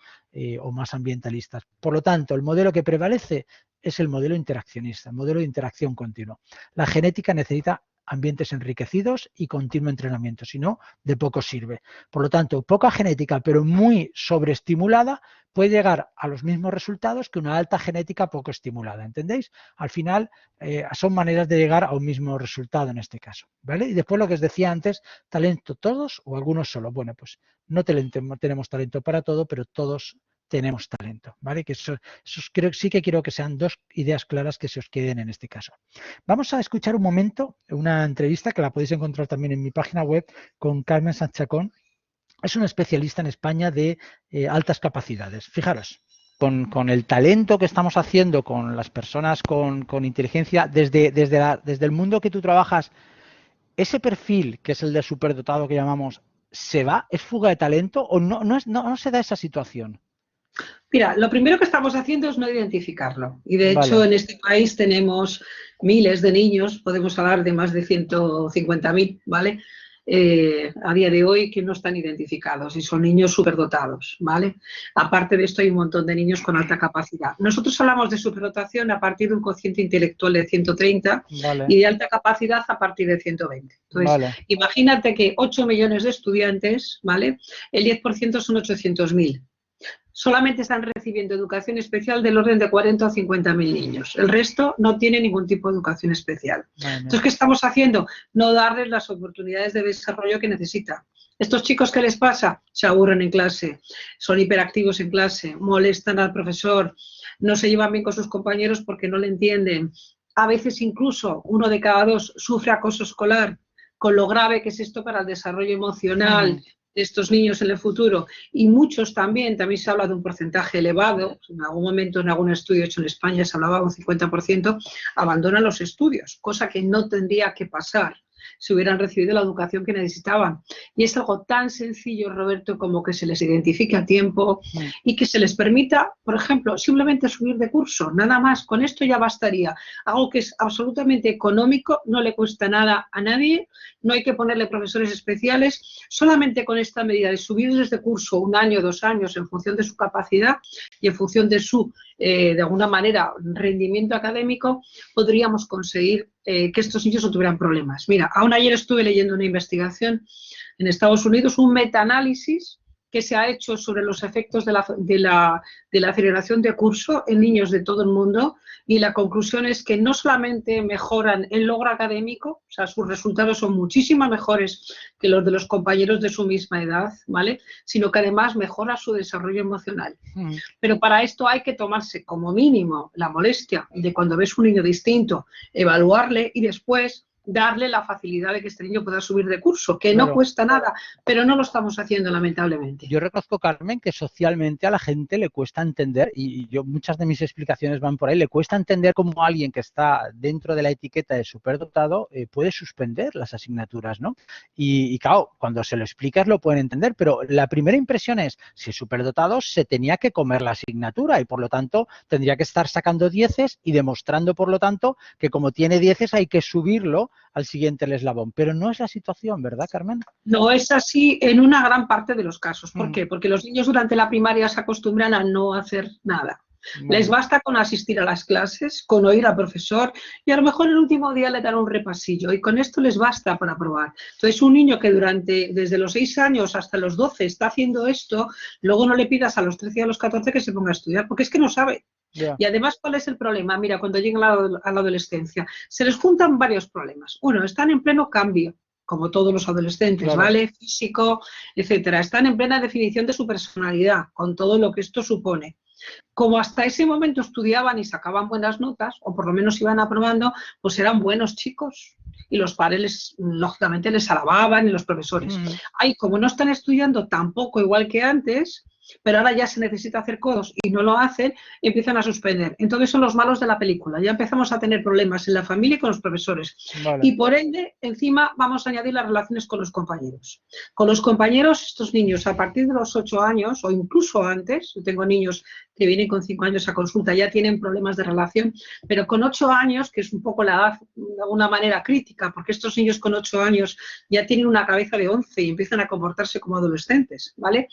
Speaker 1: o más ambientalistas. Por lo tanto, el modelo que prevalece es el modelo interaccionista, el modelo de interacción continua. La genética necesita ambientes enriquecidos y continuo entrenamiento, si no, de poco sirve. Por lo tanto, poca genética, pero muy sobreestimulada, puede llegar a los mismos resultados que una alta genética poco estimulada, ¿entendéis? Al final, son maneras de llegar a un mismo resultado en este caso, ¿vale? Y después lo que os decía antes, talento todos o algunos solo. Bueno, pues no tenemos talento para todo, pero todos tenemos talento, ¿vale? Que eso sí que quiero que sean dos ideas claras que se os queden en este caso. Vamos a escuchar un momento una entrevista que la podéis encontrar también en mi página web con Carmen Sanchacón. Es una especialista en España de altas capacidades. Fijaros, con el talento que estamos haciendo con las personas con inteligencia, desde el mundo que tú trabajas, ese perfil que es el de superdotado que llamamos, ¿se va? ¿Es fuga de talento o no se da esa situación?
Speaker 11: Mira, lo primero que estamos haciendo es no identificarlo. Y de hecho, en este país tenemos miles de niños, podemos hablar de más de 150.000, ¿vale? A día de hoy que no están identificados y son niños superdotados, ¿vale? Aparte de esto hay un montón de niños con alta capacidad. Nosotros hablamos de superdotación a partir de un cociente intelectual de 130 y de alta capacidad a partir de 120. Entonces, imagínate que 8 millones de estudiantes, ¿vale? El 10% son 800.000. Solamente están recibiendo educación especial del orden de 40 o 50.000 niños. El resto no tiene ningún tipo de educación especial. Entonces, ¿qué estamos haciendo? No darles las oportunidades de desarrollo que necesitan. Estos chicos, ¿qué les pasa? Se aburren en clase, son hiperactivos en clase, molestan al profesor, no se llevan bien con sus compañeros porque no le entienden. A veces incluso 1 de cada 2 sufre acoso escolar, con lo grave que es esto para el desarrollo emocional de estos niños en el futuro. Y muchos también se habla de un porcentaje elevado, en algún momento en algún estudio hecho en España se hablaba de un 50%, abandonan los estudios, cosa que no tendría que pasar. si hubieran recibido la educación que necesitaban. Y es algo tan sencillo, Roberto, como que se les identifique a tiempo y que se les permita, por ejemplo, simplemente subir de curso, nada más, con esto ya bastaría. Algo que es absolutamente económico, no le cuesta nada a nadie, no hay que ponerle profesores especiales, solamente con esta medida de subir desde curso 1 año, 2 años, en función de su capacidad y en función de su, de alguna manera, rendimiento académico, podríamos conseguir que estos niños no tuvieran problemas. Mira, aún ayer estuve leyendo una investigación en Estados Unidos, un metaanálisis que se ha hecho sobre los efectos de la aceleración de curso en niños de todo el mundo, y la conclusión es que no solamente mejoran el logro académico, o sea, sus resultados son muchísimo mejores que los de los compañeros de su misma edad, ¿vale?, sino que además mejora su desarrollo emocional. Pero para esto hay que tomarse como mínimo la molestia de, cuando ves un niño distinto, evaluarle y después darle la facilidad de que este niño pueda subir de curso, que no cuesta nada, pero no lo estamos haciendo, lamentablemente.
Speaker 1: Yo reconozco, Carmen, que socialmente a la gente le cuesta entender, y yo muchas de mis explicaciones van por ahí, le cuesta entender cómo alguien que está dentro de la etiqueta de superdotado puede suspender las asignaturas, ¿no? Y claro, cuando se lo explicas lo pueden entender, pero la primera impresión es, si es superdotado, se tenía que comer la asignatura y por lo tanto tendría que estar sacando 10 y demostrando, por lo tanto, que como tiene 10 hay que subirlo al siguiente eslabón. Pero no es la situación, ¿verdad, Carmen?
Speaker 11: No es así en una gran parte de los casos. ¿Por qué? Porque los niños durante la primaria se acostumbran a no hacer nada. Les basta con asistir a las clases, con oír al profesor y a lo mejor el último día le dan un repasillo y con esto les basta para probar. Entonces, un niño que desde los 6 años hasta los 12 está haciendo esto, luego no le pidas a los 13 y a los 14 que se ponga a estudiar, porque es que no sabe. Y además, ¿cuál es el problema? Mira, cuando llegan a la adolescencia, se les juntan varios problemas. Uno, están en pleno cambio, como todos los adolescentes, ¿vale? Físico, etcétera. Están en plena definición de su personalidad, con todo lo que esto supone. Como hasta ese momento estudiaban y sacaban buenas notas, o por lo menos iban aprobando, pues eran buenos chicos. Y los padres, lógicamente, les alababan, y los profesores. Ay, como no están estudiando tampoco igual que antes, pero ahora ya se necesita hacer codos y no lo hacen, empiezan a suspender. Entonces son los malos de la película. Ya empezamos a tener problemas en la familia y con los profesores. Y por ende, encima vamos a añadir las relaciones con los compañeros. Con los compañeros, estos niños a partir de los 8 años o incluso antes, yo tengo niños que vienen con 5 años a consulta, ya tienen problemas de relación, pero con 8 años, que es un poco la edad de alguna manera crítica, porque estos niños con 8 años ya tienen una cabeza de 11 y empiezan a comportarse como adolescentes, ¿vale?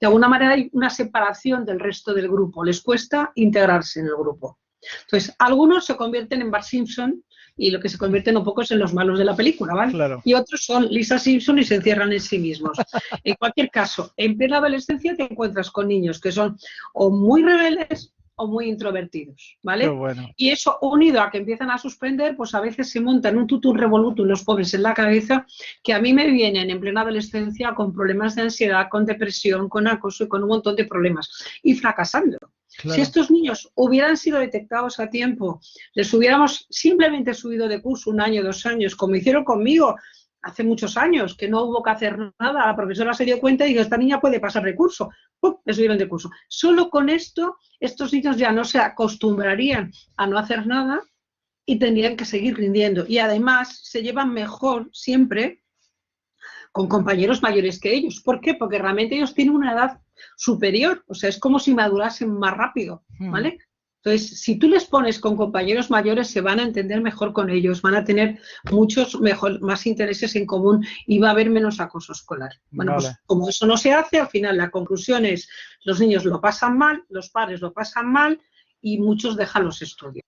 Speaker 11: De alguna manera hay una separación del resto del grupo, les cuesta integrarse en el grupo. Entonces, algunos se convierten en Bart Simpson y lo que se convierten un poco es en los malos de la película, ¿vale? Claro. Y otros son Lisa Simpson y se encierran en sí mismos. En cualquier caso, en plena adolescencia te encuentras con niños que son o muy rebeldes o muy introvertidos, ¿vale? Bueno. Y eso, unido a que empiezan a suspender, pues a veces se montan un tutum revolutum los pobres en la cabeza, que a mí me vienen en plena adolescencia con problemas de ansiedad, con depresión, con acoso y con un montón de problemas, y fracasando. Claro. Si estos niños hubieran sido detectados a tiempo, les hubiéramos simplemente subido de curso 1 año, 2 años, como hicieron conmigo hace muchos años, que no hubo que hacer nada, la profesora se dio cuenta y dijo, esta niña puede pasar de curso, ¡pum!, le subieron de curso. Solo con esto, estos niños ya no se acostumbrarían a no hacer nada y tendrían que seguir rindiendo. Y además se llevan mejor siempre con compañeros mayores que ellos. ¿Por qué? Porque realmente ellos tienen una edad superior, o sea, es como si madurasen más rápido, ¿vale? Entonces, si tú les pones con compañeros mayores, se van a entender mejor con ellos, van a tener muchos más intereses en común y va a haber menos acoso escolar. Bueno, pues como eso no se hace, al final la conclusión es, los niños lo pasan mal, los padres lo pasan mal y muchos dejan los estudios.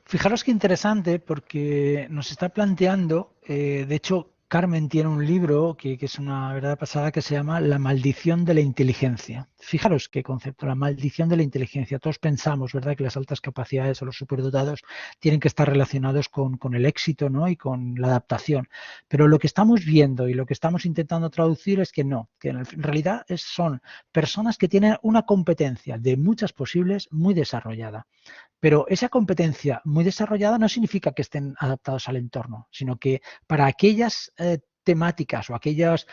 Speaker 1: Fijaros qué interesante, porque nos está planteando, de hecho, Carmen tiene un libro que es una verdad pasada que se llama La maldición de la inteligencia. Fijaros qué concepto, la maldición de la inteligencia. Todos pensamos, ¿verdad?, que las altas capacidades o los superdotados tienen que estar relacionados con el éxito, ¿no?, y con la adaptación. Pero lo que estamos viendo y lo que estamos intentando traducir es que no, que en realidad son personas que tienen una competencia de muchas posibles muy desarrollada. Pero esa competencia muy desarrollada no significa que estén adaptados al entorno, sino que para aquellas temáticas o aquellas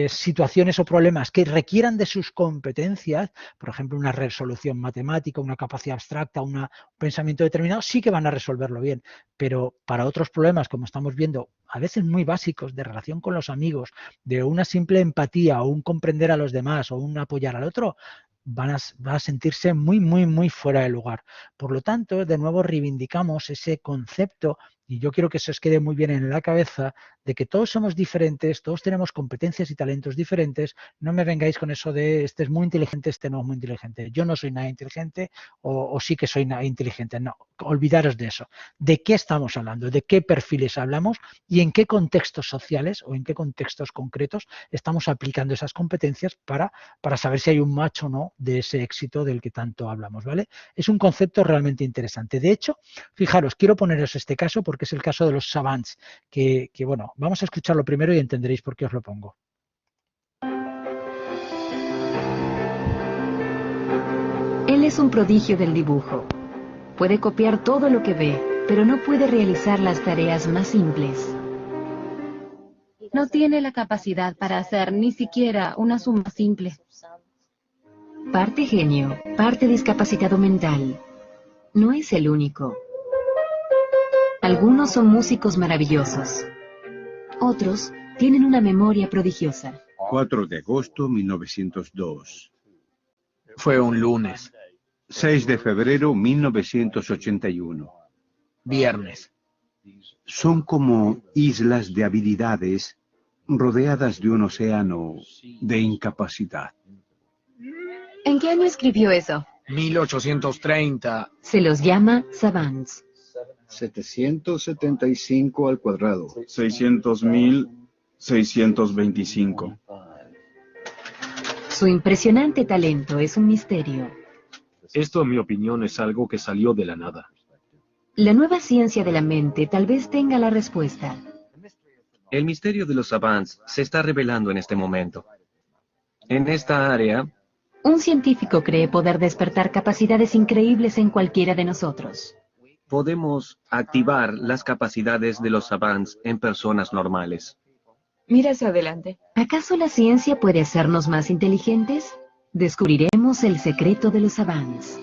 Speaker 1: situaciones o problemas que requieran de sus competencias, por ejemplo, una resolución matemática, una capacidad abstracta, un pensamiento determinado, sí que van a resolverlo bien. Pero para otros problemas, como estamos viendo, a veces muy básicos, de relación con los amigos, de una simple empatía o un comprender a los demás o un apoyar al otro, van a sentirse muy, muy, muy fuera de lugar. Por lo tanto, de nuevo reivindicamos ese concepto, y yo quiero que se os quede muy bien en la cabeza, de que todos somos diferentes, todos tenemos competencias y talentos diferentes. No me vengáis con eso de este es muy inteligente, este no es muy inteligente. Yo no soy nada inteligente o sí que soy nada inteligente. No, olvidaros de eso. ¿De qué estamos hablando? ¿De qué perfiles hablamos? ¿Y en qué contextos sociales o en qué contextos concretos estamos aplicando esas competencias para saber si hay un match o no de ese éxito del que tanto hablamos, ¿vale? Es un concepto realmente interesante. De hecho, fijaros, quiero poneros este caso porque es el caso de los savants, que bueno, vamos a escucharlo primero y entenderéis por qué os lo pongo.
Speaker 12: Él es un prodigio del dibujo. Puede copiar todo lo que ve, pero no puede realizar las tareas más simples.
Speaker 13: No tiene la capacidad para hacer ni siquiera una suma simple.
Speaker 12: Parte genio, parte discapacitado mental. No es el único. Algunos son músicos maravillosos. Otros tienen una memoria prodigiosa.
Speaker 14: 4 de agosto 1902.
Speaker 15: Fue un lunes.
Speaker 14: 6 de febrero 1981.
Speaker 15: Viernes.
Speaker 14: Son como islas de habilidades rodeadas de un océano de incapacidad.
Speaker 13: ¿En qué año escribió eso?
Speaker 15: 1830.
Speaker 12: Se los llama savants.
Speaker 16: 775 al cuadrado.
Speaker 17: 600.625.
Speaker 12: Su impresionante talento es un misterio.
Speaker 18: Esto, en mi opinión, es algo que salió de la nada.
Speaker 12: La nueva ciencia de la mente tal vez tenga la respuesta.
Speaker 19: El misterio de los savants se está revelando en este momento. En esta área,
Speaker 12: un científico cree poder despertar capacidades increíbles en cualquiera de nosotros.
Speaker 19: podemos activar las capacidades de los savants en personas normales.
Speaker 13: Mira hacia adelante.
Speaker 12: ¿Acaso la ciencia puede hacernos más inteligentes? Descubriremos el secreto de los savants.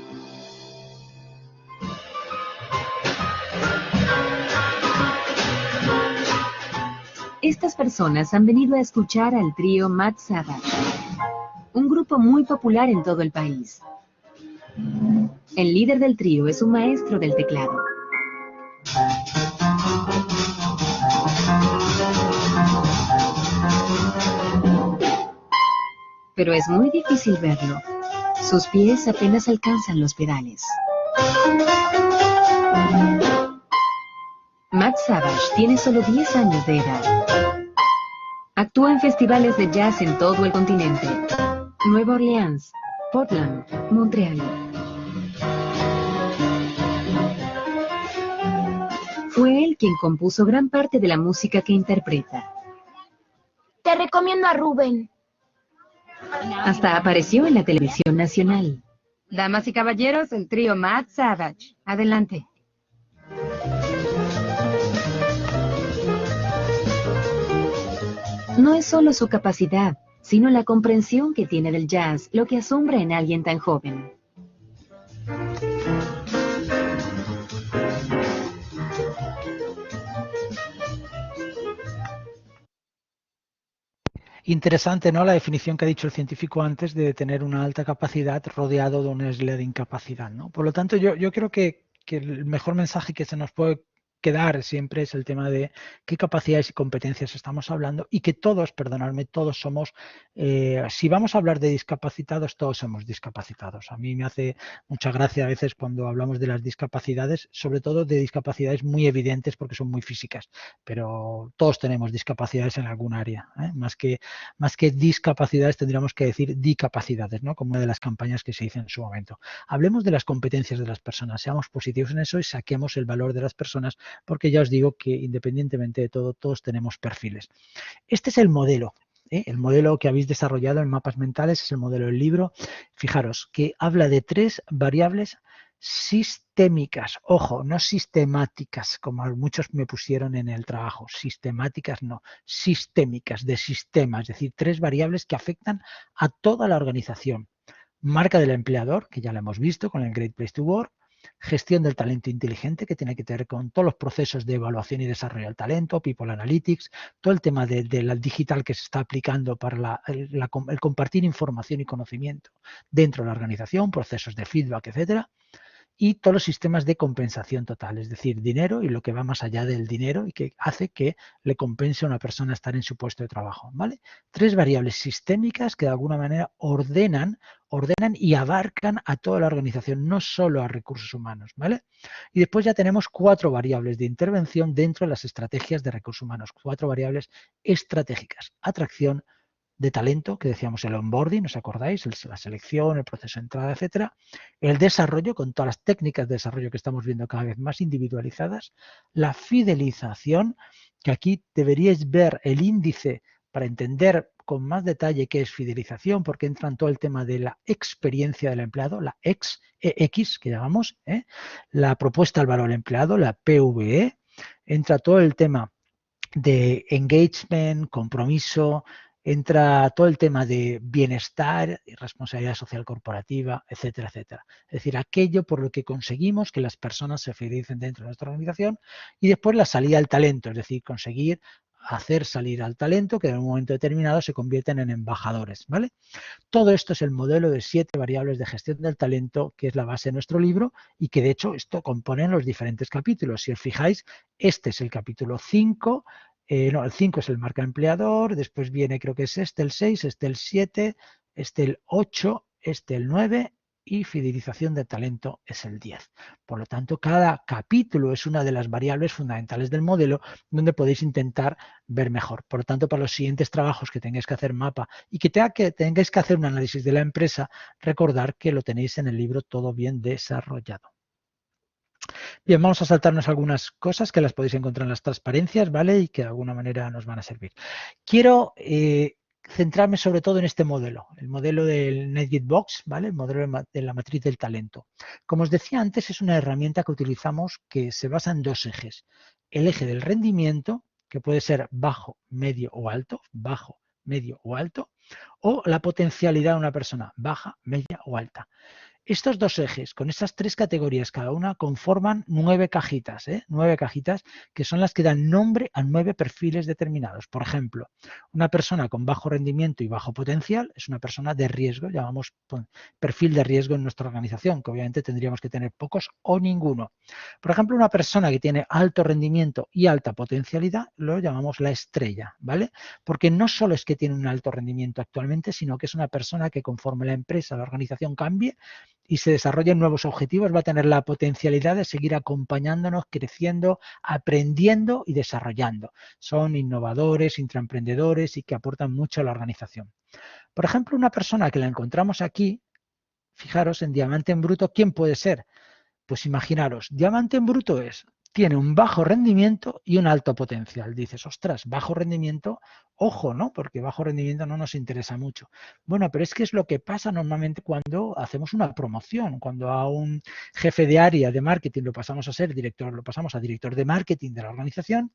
Speaker 12: Estas personas han venido a escuchar al trío Mad Savage, un grupo muy popular en todo el país. El líder del trío es un maestro del teclado. Pero es muy difícil verlo. Sus pies apenas alcanzan los pedales. Mad Savage tiene solo 10 años de edad. Actúa en festivales de jazz en todo el continente. Nueva Orleans, Portland, Montreal. Fue él quien compuso gran parte de la música que interpreta.
Speaker 6: Te recomiendo a Rubén.
Speaker 12: Hasta apareció en la televisión nacional.
Speaker 13: Damas y caballeros, el trío Mad Savage. Adelante.
Speaker 12: No es solo su capacidad, sino la comprensión que tiene del jazz, lo que asombra en alguien tan joven.
Speaker 1: Interesante, ¿no? La definición que ha dicho el científico antes de tener una alta capacidad rodeado de una isla de incapacidad, ¿no? Por lo tanto, yo creo que el mejor mensaje que se nos puede quedar siempre es el tema de qué capacidades y competencias estamos hablando y que todos, perdonadme, todos somos, si vamos a hablar de discapacitados, todos somos discapacitados. A mí me hace mucha gracia a veces cuando hablamos de las discapacidades, sobre todo de discapacidades muy evidentes porque son muy físicas, pero todos tenemos discapacidades en algún área, ¿eh? Más que discapacidades tendríamos que decir discapacidades, ¿no? Como una de las campañas que se hizo en su momento. Hablemos de las competencias de las personas, seamos positivos en eso y saquemos el valor de las personas, porque ya os digo que independientemente de todo, todos tenemos perfiles. Este es el modelo, ¿eh? El modelo que habéis desarrollado en mapas mentales, es el modelo del libro. Fijaros que habla de 3 variables sistémicas, ojo, no sistemáticas, como muchos me pusieron en el trabajo, sistemáticas no, sistémicas, de sistema, es decir, 3 variables que afectan a toda la organización. Marca del empleador, que ya lo hemos visto con el Great Place to Work, gestión del talento inteligente, que tiene que ver con todos los procesos de evaluación y desarrollo del talento, People Analytics, todo el tema de la digital que se está aplicando para el compartir información y conocimiento dentro de la organización, procesos de feedback, etcétera. Y todos los sistemas de compensación total, es decir, dinero y lo que va más allá del dinero y que hace que le compense a una persona estar en su puesto de trabajo, ¿vale? 3 variables sistémicas que de alguna manera ordenan y abarcan a toda la organización, no solo a recursos humanos, ¿vale? Y después ya tenemos 4 variables de intervención dentro de las estrategias de recursos humanos, 4 variables estratégicas: atracción de talento, que decíamos el onboarding, ¿os acordáis? La selección, el proceso de entrada, etcétera. El desarrollo, con todas las técnicas de desarrollo que estamos viendo cada vez más individualizadas. La fidelización, que aquí deberíais ver el índice para entender con más detalle qué es fidelización, porque entra en todo el tema de la experiencia del empleado, la EX que llamamos, la propuesta al valor del empleado, la PVE. Entra todo el tema de engagement, compromiso, entra todo el tema de bienestar y responsabilidad social corporativa, etcétera, etcétera. Es decir, aquello por lo que conseguimos que las personas se fidelicen dentro de nuestra organización. Y después la salida al talento, es decir, conseguir hacer salir al talento que en un momento determinado se convierten en embajadores, ¿vale? Todo esto es el modelo de 7 variables de gestión del talento, que es la base de nuestro libro y que de hecho esto compone los diferentes capítulos. Si os fijáis, este es el capítulo 5, no, el 5 es el marca empleador, después viene, creo que es este el 6, este el 7, este el 8, este el 9 y fidelización de talento es el 10. Por lo tanto, cada capítulo es una de las variables fundamentales del modelo donde podéis intentar ver mejor. Por lo tanto, para los siguientes trabajos que tengáis que hacer mapa y que tengáis que hacer un análisis de la empresa, recordar que lo tenéis en el libro todo bien desarrollado. Bien, vamos a saltarnos algunas cosas que las podéis encontrar en las transparencias, ¿vale? Y que de alguna manera nos van a servir. Quiero centrarme sobre todo en este modelo, el modelo del Netgate Box, ¿vale? El modelo de la matriz del talento. Como os decía antes, es una herramienta que utilizamos que se basa en 2 ejes. El eje del rendimiento, que puede ser bajo, medio o alto, bajo, medio o alto, o la potencialidad de una persona, baja, media o alta. Estos 2 ejes, con esas 3 categorías cada una, conforman 9 cajitas, 9 cajitas que son las que dan nombre a 9 perfiles determinados. Por ejemplo, una persona con bajo rendimiento y bajo potencial es una persona de riesgo, llamamos perfil de riesgo en nuestra organización, que obviamente tendríamos que tener pocos o ninguno. Por ejemplo, una persona que tiene alto rendimiento y alta potencialidad, lo llamamos la estrella, ¿vale? Porque no solo es que tiene un alto rendimiento actualmente, sino que es una persona que conforme la empresa, la organización cambie, y se desarrollen nuevos objetivos, va a tener la potencialidad de seguir acompañándonos, creciendo, aprendiendo y desarrollando. Son innovadores, intraemprendedores y que aportan mucho a la organización. Por ejemplo, una persona que la encontramos aquí, fijaros en diamante en bruto, ¿quién puede ser? Pues imaginaros, diamante en bruto tiene un bajo rendimiento y un alto potencial. Dices, ostras, bajo rendimiento, ojo, ¿no? Porque bajo rendimiento no nos interesa mucho. Bueno, pero es que es lo que pasa normalmente cuando hacemos una promoción, cuando a un jefe de área de marketing lo pasamos a ser director, lo pasamos a director de marketing de la organización,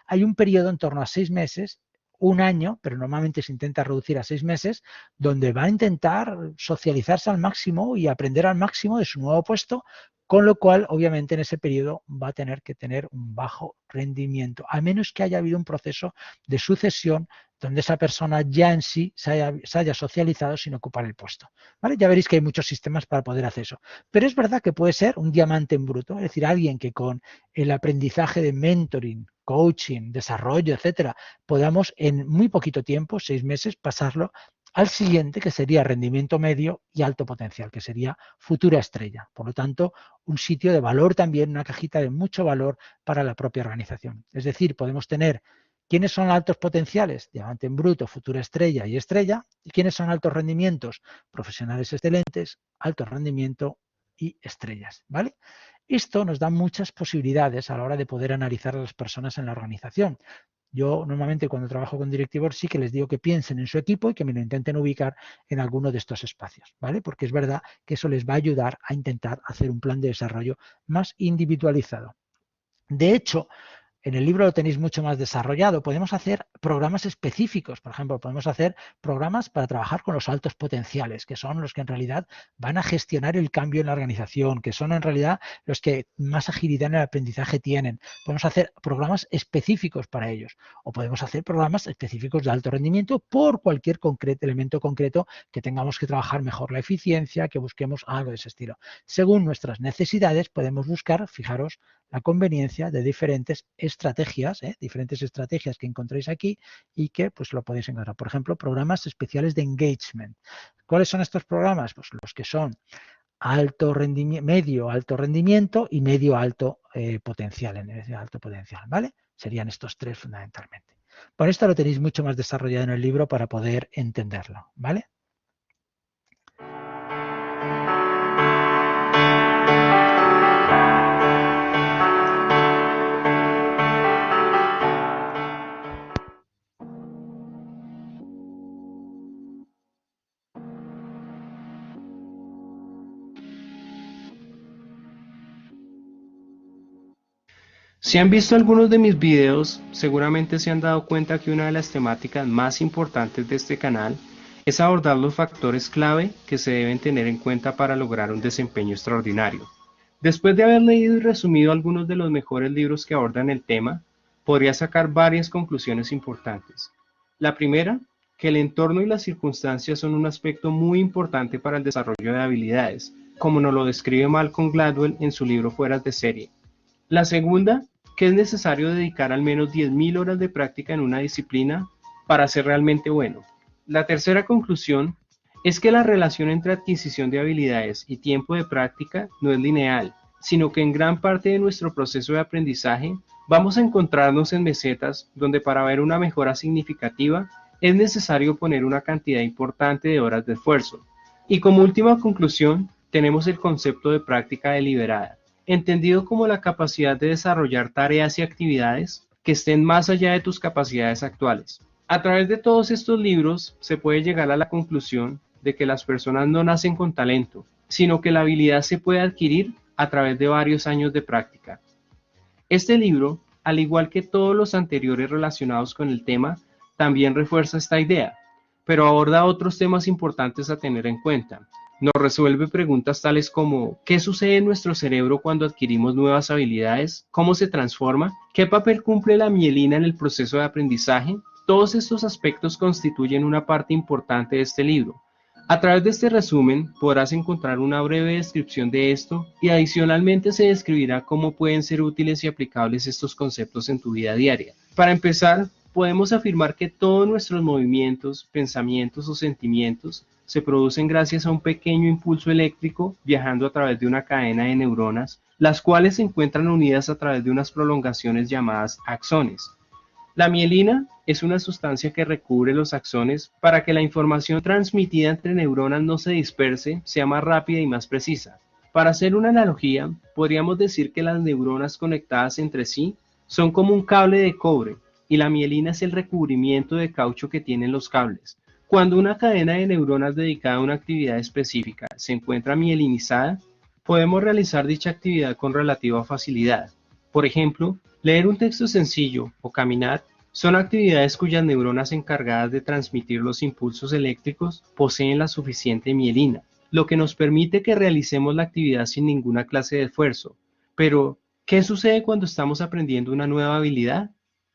Speaker 1: hay un periodo en torno a 6 meses, 1 año, pero normalmente se intenta reducir a 6 meses, donde va a intentar socializarse al máximo y aprender al máximo de su nuevo puesto, con lo cual, obviamente, en ese periodo va a tener que tener un bajo rendimiento, a menos que haya habido un proceso de sucesión donde esa persona ya en sí se haya socializado sin ocupar el puesto, ¿vale? Ya veréis que hay muchos sistemas para poder hacer eso. Pero es verdad que puede ser un diamante en bruto, es decir, alguien que con el aprendizaje de mentoring, coaching, desarrollo, etcétera, podamos en muy poquito tiempo, 6 meses, pasarlo al siguiente, que sería rendimiento medio y alto potencial, que sería futura estrella. Por lo tanto, un sitio de valor también, una cajita de mucho valor para la propia organización. Es decir, podemos tener quiénes son altos potenciales, diamante en bruto, futura estrella y estrella, y quiénes son altos rendimientos, profesionales excelentes, alto rendimiento y estrellas, ¿vale? Esto nos da muchas posibilidades a la hora de poder analizar a las personas en la organización. Yo normalmente cuando trabajo con directivos sí que les digo que piensen en su equipo y que me lo intenten ubicar en alguno de estos espacios, ¿vale? Porque es verdad que eso les va a ayudar a intentar hacer un plan de desarrollo más individualizado. De hecho, en el libro lo tenéis mucho más desarrollado. Podemos hacer programas específicos. Por ejemplo, podemos hacer programas para trabajar con los altos potenciales, que son los que en realidad van a gestionar el cambio en la organización, que son en realidad los que más agilidad en el aprendizaje tienen. Podemos hacer programas específicos para ellos. O podemos hacer programas específicos de alto rendimiento por cualquier elemento concreto que tengamos que trabajar mejor la eficiencia, que busquemos algo de ese estilo. Según nuestras necesidades, podemos buscar, fijaros, la conveniencia de diferentes estrategias que encontráis aquí y que pues lo podéis encontrar. Por ejemplo, programas especiales de engagement. ¿Cuáles son estos programas? Pues los que son alto rendimiento, medio alto rendimiento y medio alto potencial, ¿vale? Serían estos tres fundamentalmente. Por esto lo tenéis mucho más desarrollado en el libro para poder entenderlo, ¿vale?
Speaker 16: Si han visto algunos de mis videos, seguramente se han dado cuenta que una de las temáticas más importantes de este canal es abordar los factores clave que se deben tener en cuenta para lograr un desempeño extraordinario. Después de haber leído y resumido algunos de los mejores libros que abordan el tema, podría sacar varias conclusiones importantes. La primera, que el entorno y las circunstancias son un aspecto muy importante para el desarrollo de habilidades, como nos lo describe Malcolm Gladwell en su libro Fueras de Serie. La segunda, que es necesario dedicar al menos 10.000 horas de práctica en una disciplina para ser realmente bueno. La tercera conclusión es que la relación entre adquisición de habilidades y tiempo de práctica no es lineal, sino que en gran parte de nuestro proceso de aprendizaje vamos a encontrarnos en mesetas donde para ver una mejora significativa es necesario poner una cantidad importante de horas de esfuerzo. Y como última conclusión, tenemos el concepto de práctica deliberada, entendido como la capacidad de desarrollar tareas y actividades que estén más allá de tus capacidades actuales. A través de todos estos libros se puede llegar a la conclusión de que las personas no nacen con talento, sino que la habilidad se puede adquirir a través de varios años de práctica. Este libro, al igual que todos los anteriores relacionados con el tema, también refuerza esta idea, pero aborda otros temas importantes a tener en cuenta. Nos resuelve preguntas tales como ¿qué sucede en nuestro cerebro cuando adquirimos nuevas habilidades? ¿Cómo se transforma? ¿Qué papel cumple la mielina en el proceso de aprendizaje? Todos estos aspectos constituyen una parte importante de este libro. A través de este resumen podrás encontrar una breve descripción de esto y adicionalmente se describirá cómo pueden ser útiles y aplicables estos conceptos en tu vida diaria. Para empezar, podemos afirmar que todos nuestros movimientos, pensamientos o sentimientos se producen gracias a un pequeño impulso eléctrico viajando a través de una cadena de neuronas, las cuales se encuentran unidas a través de unas prolongaciones llamadas axones. La mielina es una sustancia que recubre los axones para que la información transmitida entre neuronas no se disperse, sea más rápida y más precisa. Para hacer una analogía, podríamos decir que las neuronas conectadas entre sí son como un cable de cobre y la mielina es el recubrimiento de caucho que tienen los cables. Cuando una cadena de neuronas dedicada a una actividad específica se encuentra mielinizada, podemos realizar dicha actividad con relativa facilidad. Por ejemplo, leer un texto sencillo o caminar son actividades cuyas neuronas encargadas de transmitir los impulsos eléctricos poseen la suficiente mielina, lo que nos permite que realicemos la actividad sin ninguna clase de esfuerzo. Pero, ¿qué sucede cuando estamos aprendiendo una nueva habilidad?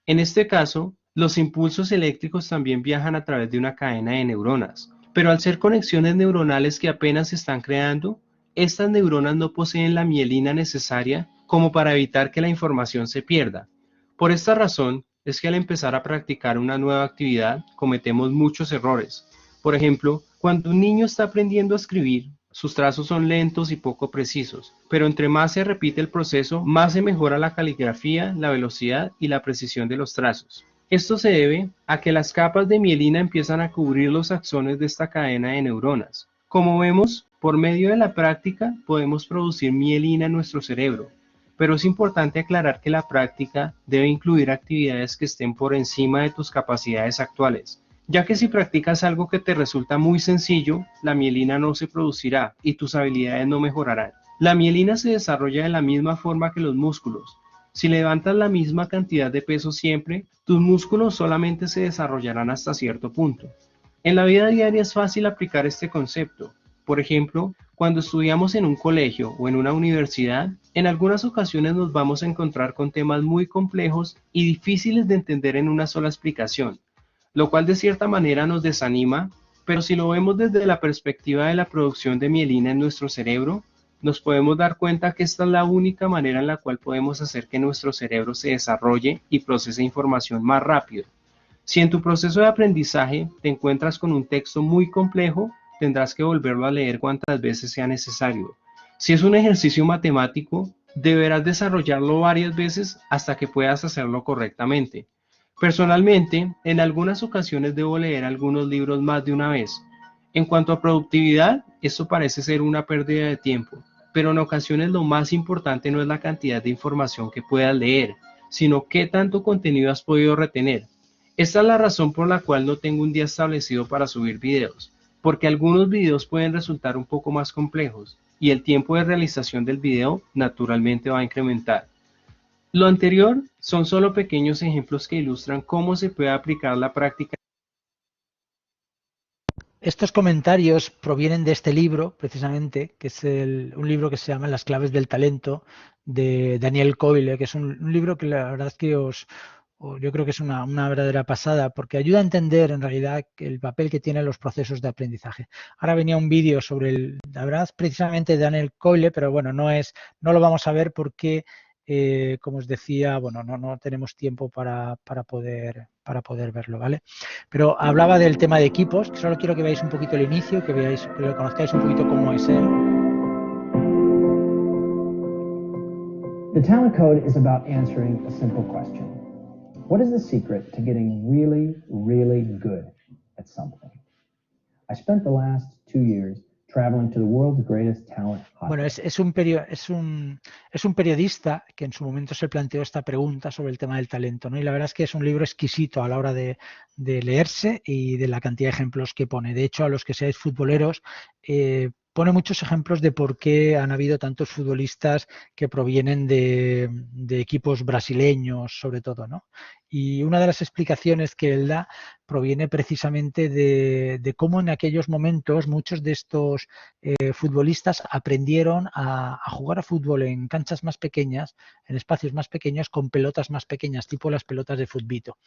Speaker 16: En este caso, los impulsos eléctricos también viajan a través de una cadena de neuronas, pero al ser conexiones neuronales que apenas se están creando, estas neuronas no poseen la mielina necesaria como para evitar que la información se pierda. Por esta razón, es que al empezar a practicar una nueva actividad, cometemos muchos errores. Por ejemplo, cuando un niño está aprendiendo a escribir, sus trazos son lentos y poco precisos, pero entre más se repite el proceso, más se mejora la caligrafía, la velocidad y la precisión de los trazos. Esto se debe a que las capas de mielina empiezan a cubrir los axones de esta cadena de neuronas. Como vemos, por medio de la práctica podemos producir mielina en nuestro cerebro. pero es importante aclarar que la práctica debe incluir actividades que estén por encima de tus capacidades actuales, ya que si practicas algo que te resulta muy sencillo, la mielina no se producirá y tus habilidades no mejorarán. La mielina se desarrolla de la misma forma que los músculos. Si levantas la misma cantidad de peso siempre, tus músculos solamente se desarrollarán hasta cierto punto. En la vida diaria es fácil aplicar este concepto. Por ejemplo, cuando estudiamos en un colegio o en una universidad, en algunas ocasiones nos vamos a encontrar con temas muy complejos y difíciles de entender en una sola explicación, lo cual de cierta manera nos desanima, pero si lo vemos desde la perspectiva de la producción de mielina en nuestro cerebro, nos podemos dar cuenta que esta es la única manera en la cual podemos hacer que nuestro cerebro se desarrolle y procese información más rápido. Si en tu proceso de aprendizaje te encuentras con un texto muy complejo, tendrás que volverlo a leer cuantas veces sea necesario. Si es un ejercicio matemático, deberás desarrollarlo varias veces hasta que puedas hacerlo correctamente. Personalmente, en algunas ocasiones debo leer algunos libros más de una vez. En cuanto a productividad, esto parece ser una pérdida de tiempo, pero en ocasiones lo más importante no es la cantidad de información que puedas leer, sino qué tanto contenido has podido retener. Esta es la razón por la cual no tengo un día establecido para subir videos, porque algunos videos pueden resultar un poco más complejos y el tiempo de realización del video naturalmente va a incrementar. Lo anterior son solo pequeños ejemplos que ilustran cómo se puede aplicar la práctica.
Speaker 1: Estos comentarios provienen de este libro, precisamente, que es un libro que se llama Las claves del talento, de Daniel Coyle, que es un libro que la verdad es que yo creo que es una verdadera pasada, porque ayuda a entender en realidad el papel que tienen los procesos de aprendizaje. Ahora venía un vídeo sobre la verdad, precisamente de Daniel Coyle, pero bueno, no lo vamos a ver porque, como os decía, bueno, no tenemos tiempo para poder verlo, ¿vale? Pero hablaba del tema de equipos, que solo quiero que veáis un poquito el inicio, que lo conozcáis un poquito cómo es él.
Speaker 20: The Talent Code is about answering a simple question. What is the secret to getting really, really good at something? I spent the last 2 years traveling to the world's greatest talent hotbed.
Speaker 1: Bueno, es un periodista que en su momento se planteó esta pregunta sobre el tema del talento, ¿no? Y la verdad es que es un libro exquisito a la hora de leerse y de la cantidad de ejemplos que pone. De hecho, a los que seáis futboleros, pone muchos ejemplos de por qué han habido tantos futbolistas que provienen de equipos brasileños, sobre todo, ¿no? Y una de las explicaciones que él da proviene precisamente de cómo en aquellos momentos muchos de estos futbolistas aprendieron a jugar a fútbol en canchas más pequeñas, en espacios más pequeños, con pelotas más pequeñas, tipo las pelotas de futbito.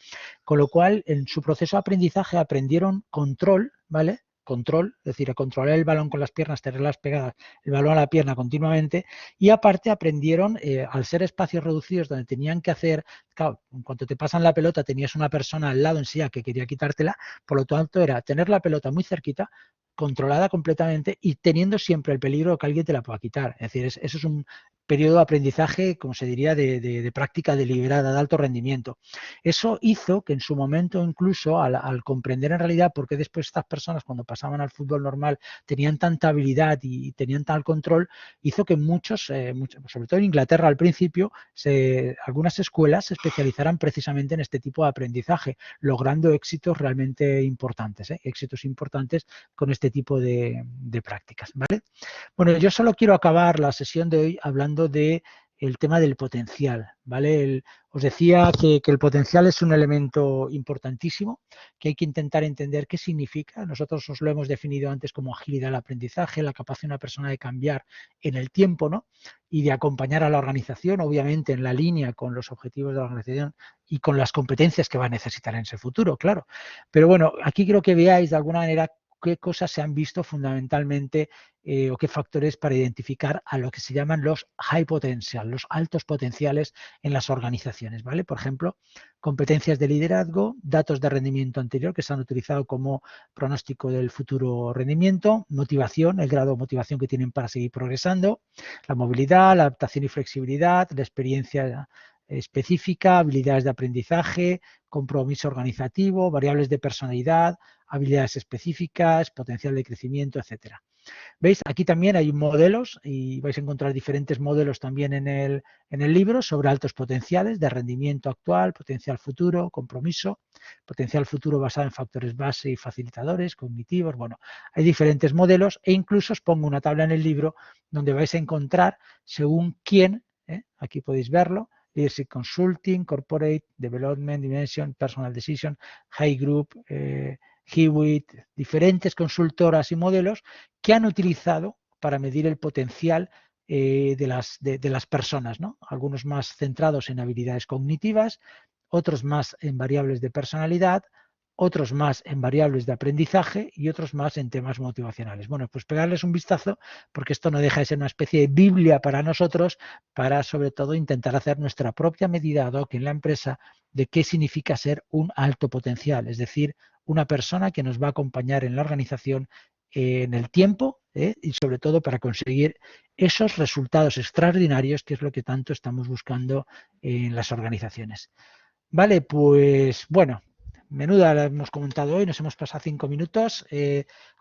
Speaker 1: Con lo cual, en su proceso de aprendizaje aprendieron control, ¿vale? Control, es decir, a controlar el balón con las piernas, tenerlas pegadas, el balón a la pierna continuamente, y aparte aprendieron, al ser espacios reducidos donde tenían que hacer, claro, en cuanto te pasan la pelota tenías una persona al lado en sí que quería quitártela, por lo tanto era tener la pelota muy cerquita, controlada completamente y teniendo siempre el peligro de que alguien te la pueda quitar. Es decir, eso es un periodo de aprendizaje, como se diría, de práctica deliberada, de alto rendimiento. Eso hizo que en su momento, incluso al comprender en realidad por qué después estas personas cuando pasaban al fútbol normal tenían tanta habilidad y tenían tal control, hizo que muchos, sobre todo en Inglaterra al principio, algunas escuelas se especializaran precisamente en este tipo de aprendizaje, logrando éxitos realmente importantes, éxitos importantes con este tipo de prácticas, ¿vale? Bueno, yo solo quiero acabar la sesión de hoy hablando de el tema del potencial, ¿vale? Os decía que el potencial es un elemento importantísimo, que hay que intentar entender qué significa. Nosotros os lo hemos definido antes como agilidad al aprendizaje, la capacidad de una persona de cambiar en el tiempo, ¿no? Y de acompañar a la organización, obviamente en la línea con los objetivos de la organización y con las competencias que va a necesitar en ese futuro, claro. Pero bueno, aquí quiero que veáis de alguna manera qué cosas se han visto fundamentalmente o qué factores para identificar a lo que se llaman los high potential, los altos potenciales en las organizaciones, ¿vale? Por ejemplo, competencias de liderazgo, datos de rendimiento anterior que se han utilizado como pronóstico del futuro rendimiento, motivación, el grado de motivación que tienen para seguir progresando, la movilidad, la adaptación y flexibilidad, la experiencia específica, habilidades de aprendizaje, compromiso organizativo, variables de personalidad, habilidades específicas, potencial de crecimiento, etcétera. ¿Veis? Aquí también hay modelos y vais a encontrar diferentes modelos también en el libro sobre altos potenciales de rendimiento actual, potencial futuro, compromiso, potencial futuro basado en factores base y facilitadores, cognitivos. Bueno, hay diferentes modelos e incluso os pongo una tabla en el libro donde vais a encontrar según quién, aquí podéis verlo, Leadership Consulting, Corporate, Development, Dimension, Personal Decision, High Group, Hewitt, diferentes consultoras y modelos que han utilizado para medir el potencial de las personas, ¿no? Algunos más centrados en habilidades cognitivas, otros más en variables de personalidad, otros más en variables de aprendizaje y otros más en temas motivacionales. Bueno, pues pegarles un vistazo porque esto no deja de ser una especie de Biblia para nosotros, para sobre todo intentar hacer nuestra propia medida ad hoc en la empresa de qué significa ser un alto potencial, es decir, una persona que nos va a acompañar en la organización en el tiempo y sobre todo para conseguir esos resultados extraordinarios que es lo que tanto estamos buscando en las organizaciones. Vale, pues bueno, menuda la hemos comentado hoy, nos hemos pasado 5 minutos.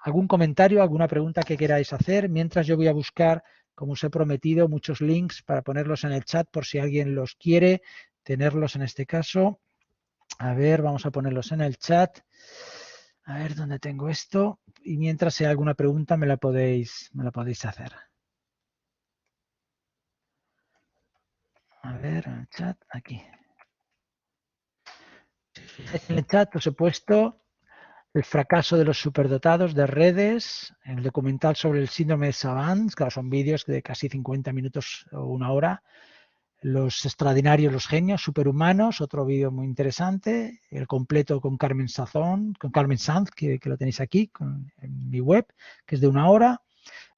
Speaker 1: ¿Algún comentario, alguna pregunta que queráis hacer? Mientras yo voy a buscar, como os he prometido, muchos links para ponerlos en el chat por si alguien los quiere, tenerlos en este caso. A ver, vamos a ponerlos en el chat. A ver dónde tengo esto. Y mientras si hay alguna pregunta me la podéis hacer. A ver, en el chat, aquí. En el chat os he puesto el fracaso de los superdotados de redes, el documental sobre el síndrome de Savant, claro, son vídeos de casi 50 minutos o una hora, los extraordinarios, los genios, superhumanos, otro vídeo muy interesante, el completo con Carmen Sanz, que lo tenéis aquí en mi web, que es de una hora,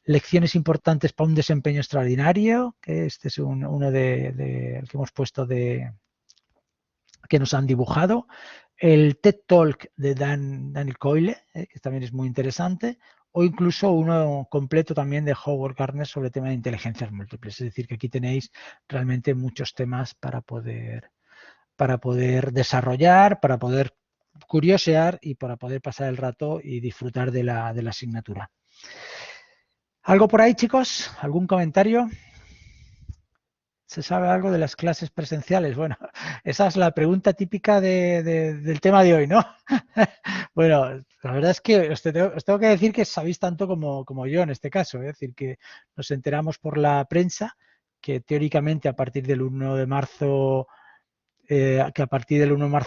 Speaker 1: lecciones importantes para un desempeño extraordinario, que este es uno el que hemos puesto que nos han dibujado, el TED Talk de Daniel Coyle, que también es muy interesante, o incluso uno completo también de Howard Gardner sobre el tema de inteligencias múltiples. Es decir, que aquí tenéis realmente muchos temas para poder desarrollar, para poder curiosear y para poder pasar el rato y disfrutar de la asignatura. ¿Algo por ahí, chicos? ¿Algún comentario? ¿Se sabe algo de las clases presenciales? Bueno, esa es la pregunta típica del tema de hoy, ¿no? Bueno, la verdad es que os tengo que decir que sabéis tanto como yo en este caso, es decir, que nos enteramos por la prensa que teóricamente a partir del 1 de marzo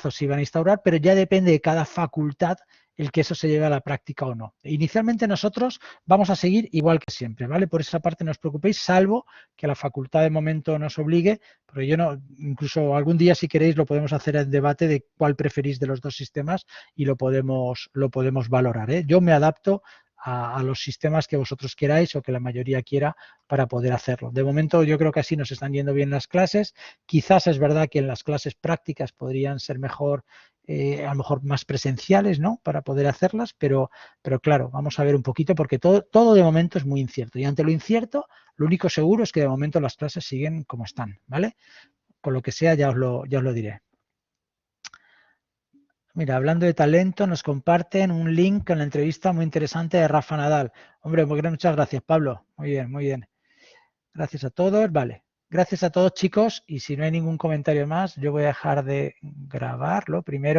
Speaker 1: se iban a instaurar, pero ya depende de cada facultad el que eso se lleve a la práctica o no. Inicialmente nosotros vamos a seguir igual que siempre, ¿vale? Por esa parte no os preocupéis, salvo que la facultad de momento nos obligue, pero yo no, incluso algún día si queréis lo podemos hacer el debate de cuál preferís de los dos sistemas y lo podemos valorar, ¿eh? Yo me adapto a los sistemas que vosotros queráis o que la mayoría quiera para poder hacerlo. De momento yo creo que así nos están yendo bien las clases. Quizás es verdad que en las clases prácticas podrían ser mejor, a lo mejor más presenciales, ¿no? Para poder hacerlas, pero claro, vamos a ver un poquito porque todo de momento es muy incierto. Y ante lo incierto, lo único seguro es que de momento las clases siguen como están, ¿vale? Con lo que sea ya os lo diré. Mira, hablando de talento, nos comparten un link con la entrevista muy interesante de Rafa Nadal. Hombre, muchas gracias, Pablo. Muy bien, muy bien. Gracias a todos. Vale. Gracias a todos, chicos. Y si no hay ningún comentario más, yo voy a dejar de grabarlo primero.